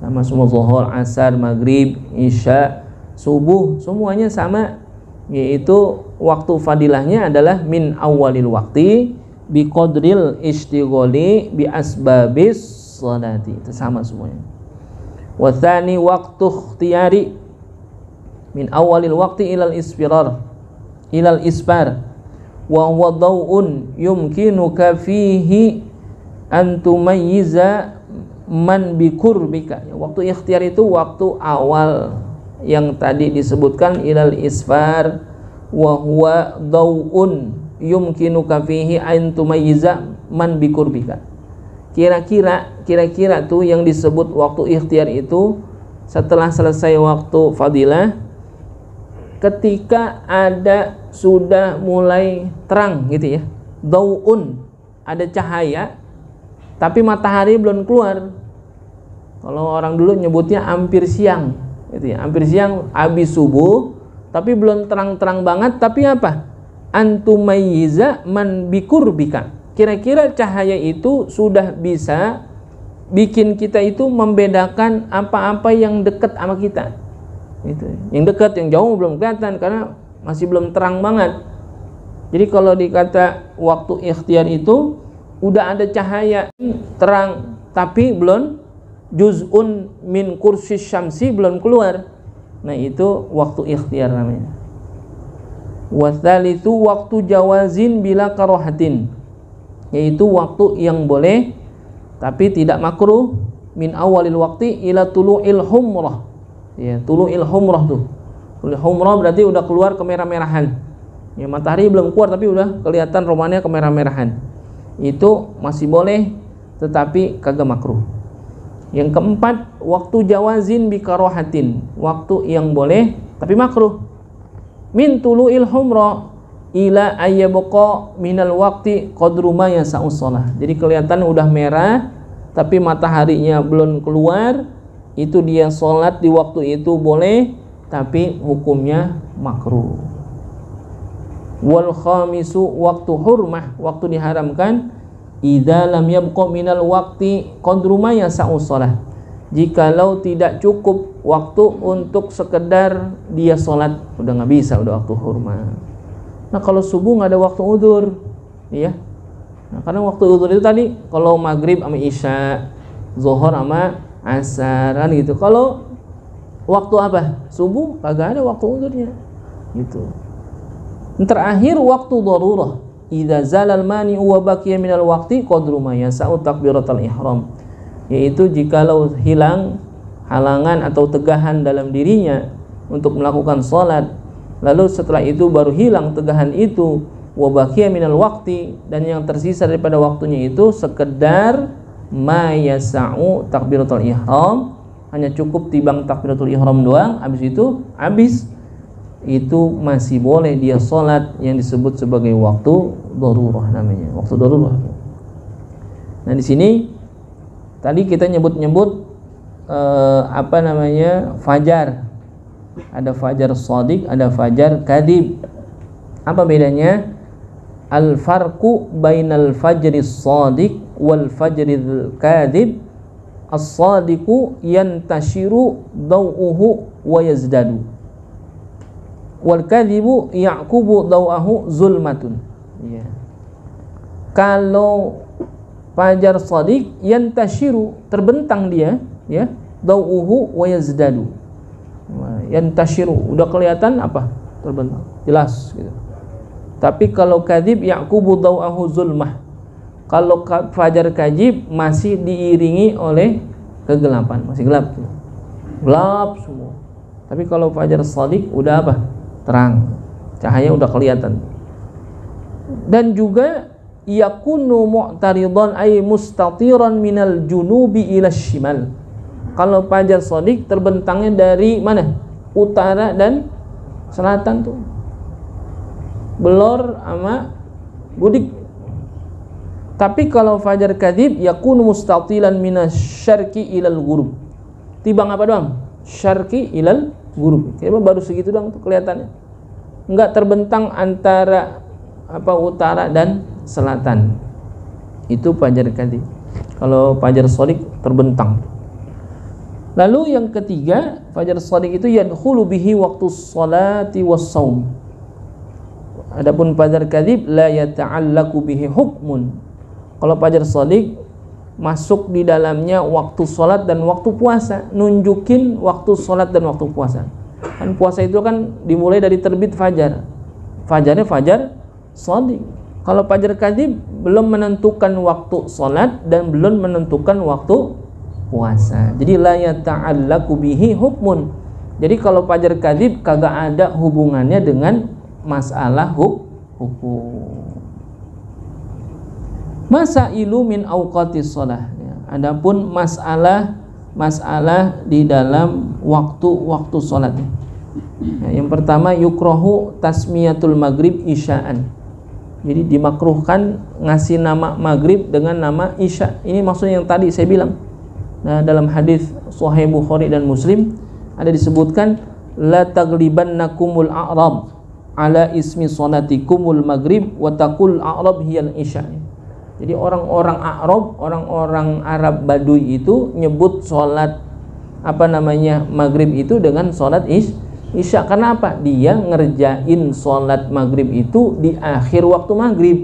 Sama semua zuhur, asar, maghrib, isya, subuh semuanya sama. Yaitu waktu fadilahnya adalah min awalil waqti bi qadril istighali bi asbabis sholati. Itu sama semuanya. Wa tsani waqtu ikhtiyari min awalil waqti ilal isfar wa huwa daw'un yumkinuka fihi an tumayyiza man bi qurbika. Waktu ikhtiyar itu waktu awal yang tadi disebutkan ilal isfar wa huwa daw'un yumkinuka fihi an tumayyiza man bi qurbika. Kira-kira tuh yang disebut waktu ikhtiar itu setelah selesai waktu fadilah, ketika ada sudah mulai terang gitu ya, daw'un, ada cahaya tapi matahari belum keluar. Kalau orang dulu nyebutnya hampir siang gitu ya, hampir siang habis subuh tapi belum terang-terang banget, tapi apa? Antumayyiza man bikurbika. Kira-kira cahaya itu sudah bisa bikin kita itu membedakan apa-apa yang dekat sama kita. Gitu. Yang dekat, yang jauh belum kelihatan karena masih belum terang banget. Jadi kalau dikata waktu ikhtiar itu udah ada cahaya terang, tapi belum juz'un min kursi syamsi belum keluar. Nah itu waktu ikhtiar namanya. Watsalitsu waktu jawazin bila karohatin, yaitu waktu yang boleh tapi tidak makruh, min awalil waktu ila tulu'il humrah. Ya, tulu'il humrah tuh. Tulu'il humrah berarti udah keluar kemerah-merahan. Ya, matahari belum keluar tapi udah kelihatan romannya kemerah-merahan. Itu masih boleh tetapi kagak makruh. Yang keempat, waktu jawazin bi karohatin, waktu yang boleh tapi makruh. Min tulu'il humrah ila ayyabqa minal waqti qadru ma yasa'us shalah. Jadi kelihatan udah merah tapi mataharinya belum keluar, itu dia sholat di waktu itu boleh tapi hukumnya makruh. Wal khamisu waktu hurmah, waktu diharamkan, idza lam yabqa minal waqti qadru ma yasa'us shalah. Jikalau tidak cukup waktu untuk sekedar dia sholat, udah nggak bisa, udah waktu hurmah. Nah kalau subuh nggak ada waktu udzur, ya. Nah karena waktu udzur itu tadi kalau maghrib sama isya, zuhur sama asar kan gitu. Kalau waktu apa? Subuh kagak ada waktu udzurnya, gitu. Terakhir waktu darurah, idza zalal mani'u wa baqiya minal waqti qadru ma yasa'u takbiratul ihram, yaitu jikalau hilang halangan atau tegahan dalam dirinya untuk melakukan sholat, lalu setelah itu baru hilang tegahan itu, wa baqiya minal waqti, dan yang tersisa daripada waktunya itu sekedar ma yasa'u takbiratul ihram, hanya cukup tibang takbiratul ihram doang, habis itu masih boleh dia sholat yang disebut sebagai waktu darurah namanya, waktu darurah. Nah di sini tadi kita nyebut fajar. Ada fajar shadiq, ada fajar kadhib. Apa bedanya? Al farqu bainal fajri shadiq wal fajri kadhib, as-shadiqu yantashiru daw'uhu wa yazdadu, wal kadhibu ya'qubu daw'ahu zulmatun. Ya. Kalau fajar shadiq yantashiru, terbentang dia, ya, daw'uhu wa yazdadu. Yantashiru udah kelihatan apa? Terbentang, jelas gitu. Tapi kalau kadhib ya'qubu daw'ahu zulmah. Kalau fajar kadhib masih diiringi oleh kegelapan, masih gelap gitu. Gelap semua. Tapi kalau fajar shadiq udah apa? Terang, cahaya udah kelihatan. Dan juga yakunu mu'taridan ay mustatiran minal junubi ila shimal. Kalau fajar shadiq terbentangnya dari mana? Utara dan selatan tuh, belor sama budik. Tapi kalau fajar kadhib yakunu mustatilan minas syarqi ilal ghurub. Tibang apa doang? Syarqi ilal ghurub. Kayaknya baru segitu doang tuh kelihatannya. Enggak terbentang antara utara dan selatan. Itu fajar kadhib. Kalau fajar shadiq terbentang. Lalu yang ketiga, fajar shadiq itu yadkhulu bihi waktu sholati was shaum. Adapun fajar kadhib la yata'allaqu bihi hukmun. Kalau fajar shadiq masuk di dalamnya waktu sholat dan waktu puasa, nunjukin waktu sholat dan waktu puasa. Kan puasa itu kan dimulai dari terbit fajar. Fajarnya fajar shadiq. Kalau fajar kadhib belum menentukan waktu sholat dan belum menentukan waktu puasa. Jadi la yata'allaqu bihi hukmun. Jadi kalau fajar kadhib kagak ada hubungannya dengan masalah hukum. Masailu min awqatis shalah. Adapun masalah di dalam waktu salat. Yang pertama yukrahu tasmiyatul maghrib isya'an. Jadi dimakruhkan ngasih nama maghrib dengan nama isya. Ini maksudnya yang tadi saya bilang. Nah, dalam hadis Sahih Bukhari dan Muslim ada disebutkan la taglibannakumul a'rab ala ismi salatikumul maghrib wa taqul a'rab hiyal isya. Jadi orang-orang Arab, orang-orang Arab Baduy itu nyebut sholat maghrib itu dengan sholat isya. Karena apa? Dia ngerjain sholat maghrib itu di akhir waktu maghrib,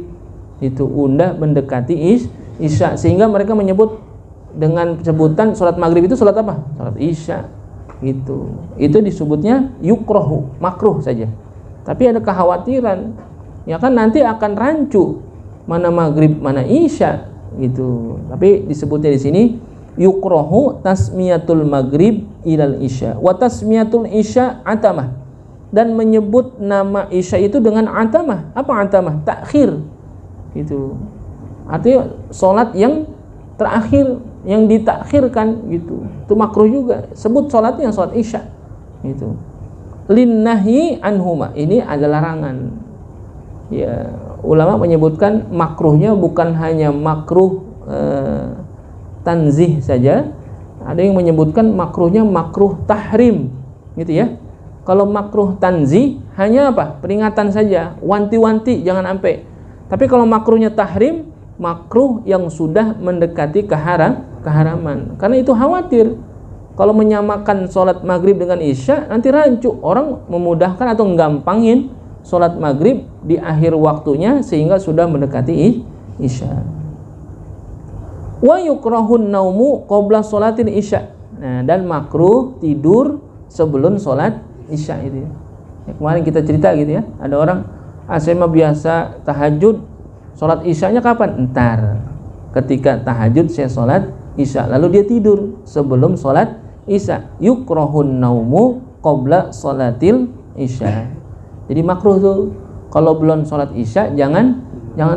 itu udah mendekati isya, sehingga mereka menyebut dengan sebutan sholat maghrib itu sholat apa? Sholat isya. Itu disebutnya yukrohu, makruh saja. Tapi ada kekhawatiran, ya kan nanti akan rancu mana maghrib mana isya gitu. Tapi disebutnya di sini yukrohu tasmiyatul maghrib ilal isya wa tasmiyatul isya atamah, dan menyebut nama isya itu dengan atamah. Apa atamah? Takhir gitu, artinya sholat yang terakhir, yang ditakhirkan gitu. Itu makruh juga, sebut sholatnya sholat isya gitu. Linnahi anhuma, ini ada larangan ya. Ulama menyebutkan makruhnya bukan hanya makruh tanzih saja, ada yang menyebutkan makruhnya makruh tahrim gitu ya. Kalau makruh tanzih hanya apa? Peringatan saja, wanti-wanti jangan sampai. Tapi kalau makruhnya tahrim, makruh yang sudah mendekati keharaman. Karena itu khawatir kalau menyamakan sholat maghrib dengan isya nanti rancu, orang memudahkan atau nggampangin sholat maghrib di akhir waktunya sehingga sudah mendekati isya. Wa yukrahun naumu qabla sholatil isya. Nah, dan makruh tidur sebelum sholat isya itu ya. Kemarin kita cerita gitu ya, ada orang saya mah biasa tahajud, sholat isyanya kapan? Entar ketika tahajud saya sholat isya, lalu dia tidur sebelum sholat isya. Yukrahun naumu qabla sholatil isya. Jadi makruh tuh kalau belum sholat isya jangan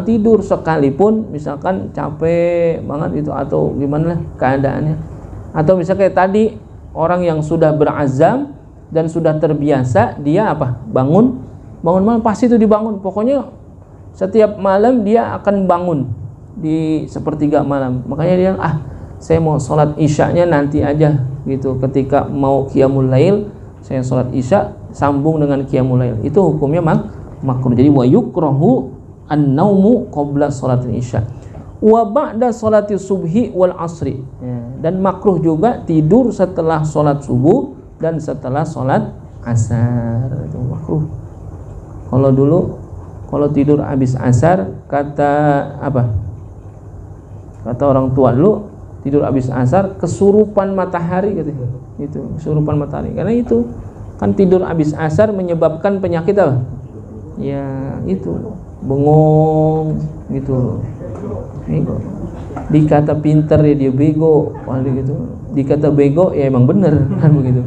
tidur, sekalipun misalkan capek banget itu atau gimana lah keadaannya. Atau misalnya kayak tadi orang yang sudah berazam dan sudah terbiasa, dia apa? Bangun malam pasti itu dibangun. Pokoknya setiap malam dia akan bangun di sepertiga malam. Makanya dia saya mau sholat isyanya nanti aja gitu. Ketika mau qiyamul lail saya sholat isya sambung dengan qiyamul lail. Itu hukumnya makruh. Jadi wa yukrahu an-naumu qabla sholatil isya wa ba'da sholati subhi wal asri. Dan makruh juga tidur setelah sholat subuh dan setelah sholat asar. Itu makruh. Kalau dulu kalau tidur habis asar, kata orang tua dulu, tidur habis asar kesurupan matahari gitu. Itu kesurupan matahari. Karena itu kan tidur habis asar menyebabkan penyakit apa? Ya itu bengong gitu. Bego. Dikata pinter ya dia bego, gitu. Dikata bego ya emang bener kan begitu.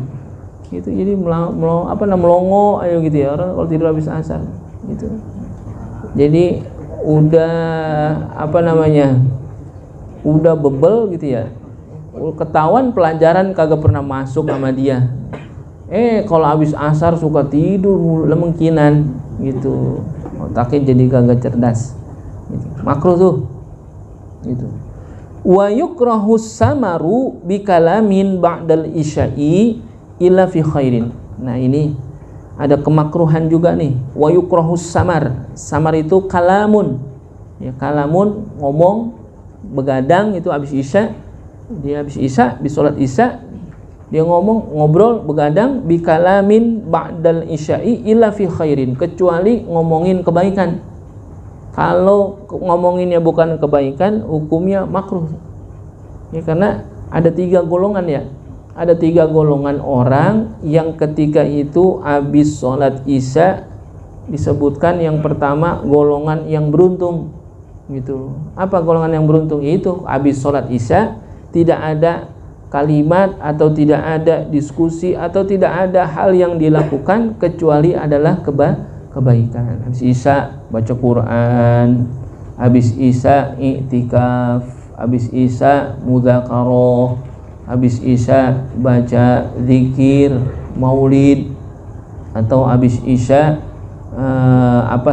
Gitu. Jadi melongo ayo gitu ya orang kalau tidur habis asar gitu. Jadi udah udah bebel gitu ya. Ketahuan pelajaran kagak pernah masuk sama dia. Kalau habis asar suka tidur lemengkinan gitu. Otaknya jadi kagak cerdas. Gitu. Makruh tuh. Gitu. Wa yukrahu samaru bikalamin ba'dal isya'i illa fi khairin. Nah, ini ada kemakruhan juga nih. Wa yukrahu samar. Samar itu kalamun. Ya, kalamun ngomong begadang itu habis isya. Dia habis isya, habis sholat isya dia ngobrol begadang bikalamin ba'dal isya'i illa fi khairin, kecuali ngomongin kebaikan. Kalau ngomonginnya bukan kebaikan, hukumnya makruh. Ya, karena ada 3 golongan ya. Ada 3 golongan orang yang ketika itu habis sholat isya disebutkan yang pertama golongan yang beruntung gitu. Apa golongan yang beruntung? Itu habis sholat isya tidak ada kalimat atau tidak ada diskusi atau tidak ada hal yang dilakukan kecuali adalah kebaikan. Habis isya baca Quran, habis isya i'tikaf, habis isya mudzakarah, habis isya baca zikir, maulid, atau habis isya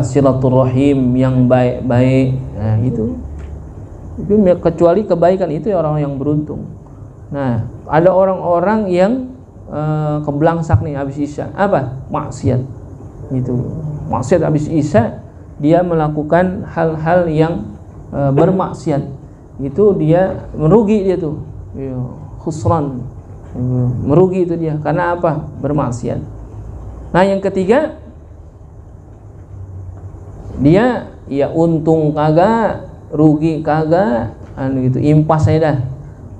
silaturahim yang baik-baik. Nah, itu kecuali kebaikan itu orang yang beruntung. Nah, ada orang-orang yang keblangsak nih habis isya, apa? Maksiat. Gitu. Maksiat habis isya, dia melakukan hal-hal yang bermaksiat. Itu dia merugi dia tuh. Ya, khusran. Merugi itu dia. Karena apa? Bermaksiat. Nah, yang ketiga, dia ya untung kagak, rugi kagak, gitu, impas aja dah.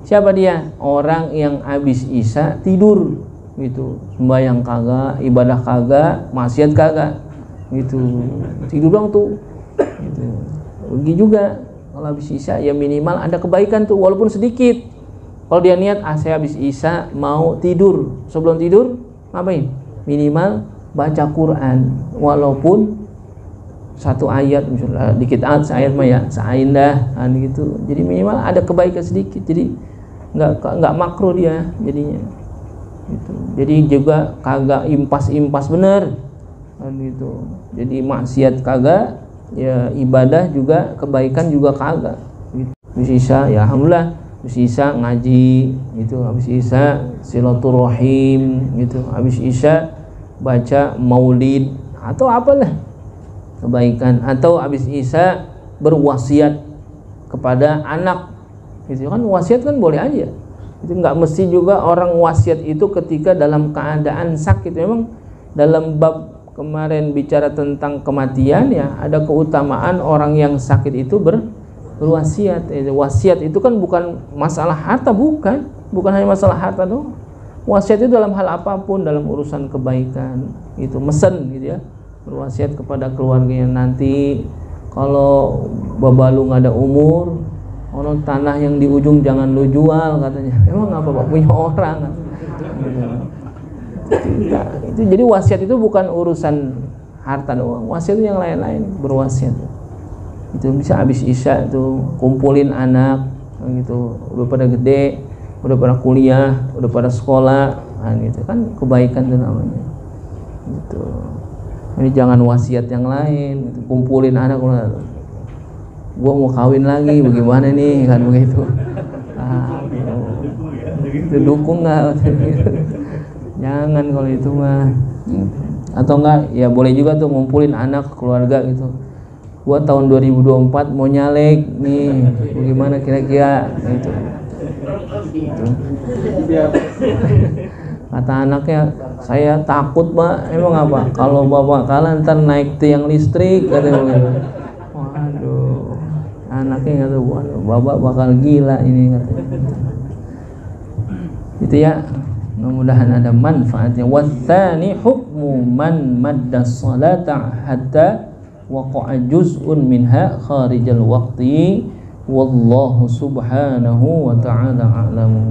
Siapa dia? Orang yang habis isya tidur gitu, sembahyang kagak, ibadah kagak, maksiat kagak, gitu, tidur dong tuh, gitu. Rugi juga. Kalau habis isya ya minimal ada kebaikan tuh, walaupun sedikit. Kalau dia niat, saya habis isya mau tidur, sebelum tidur ngapain? Minimal baca Quran, walaupun satu ayat, misalnya dikit ayat mah ya seain dah, gitu. Jadi minimal ada kebaikan sedikit. Jadi nggak makruh dia jadinya. Gitu. Jadi juga kagak impas bener, gitu. Jadi maksiat kagak, ya ibadah juga, kebaikan juga kagak. Gitu. Habis isya, ya alhamdulillah. Habis isya ngaji, gitu. Habis isya silaturahim, gitu. Habis isya baca maulid atau apalah kebaikan, atau habis isya berwasiat kepada anak. Gitu kan, wasiat kan boleh aja. Itu nggak mesti juga orang wasiat itu ketika dalam keadaan sakit. Memang dalam bab kemarin bicara tentang kematian ya, ada keutamaan orang yang sakit itu berwasiat. Wasiat itu kan bukan masalah harta, bukan hanya masalah harta doang. Wasiat itu dalam hal apapun, dalam urusan kebaikan, itu mesen gitu ya, berwasiat kepada keluarganya nanti kalau babalu nggak ada umur, orang tanah yang di ujung jangan lu jual katanya. Emang apa Pak, punya orang kan? Nah, itu jadi wasiat itu bukan urusan harta doang. Wasiat itu yang lain-lain, berwasiat. Itu bisa habis isya tuh kumpulin anak gitu, udah pada gede, udah pada kuliah, udah pada sekolah, gitu kan kebaikan itu namanya. Gitu. Ini jangan wasiat yang lain, gitu. Kumpulin anak, gua mau kawin lagi, bagaimana nih, kan begitu. Itu dukung nggak? Jangan kalau itu mah. Atau enggak, ya boleh juga tuh ngumpulin anak keluarga gitu. Gua tahun 2024 mau nyalek nih, bagaimana kira-kira? Gitu. Kata anaknya, saya takut Pak. Emang apa? Kalau bapak kalah ntar naik tiang listrik, katanya. Waduh, anaknya kata, waduh, bapak bakal gila ini, katanya. Itu ya, mudah-mudahan ada manfaatnya. Watsani hukmu man madda salata hatta waqa'a juz'un minha kharijal waqti wallahu subhanahu wa ta'ala a'lamu.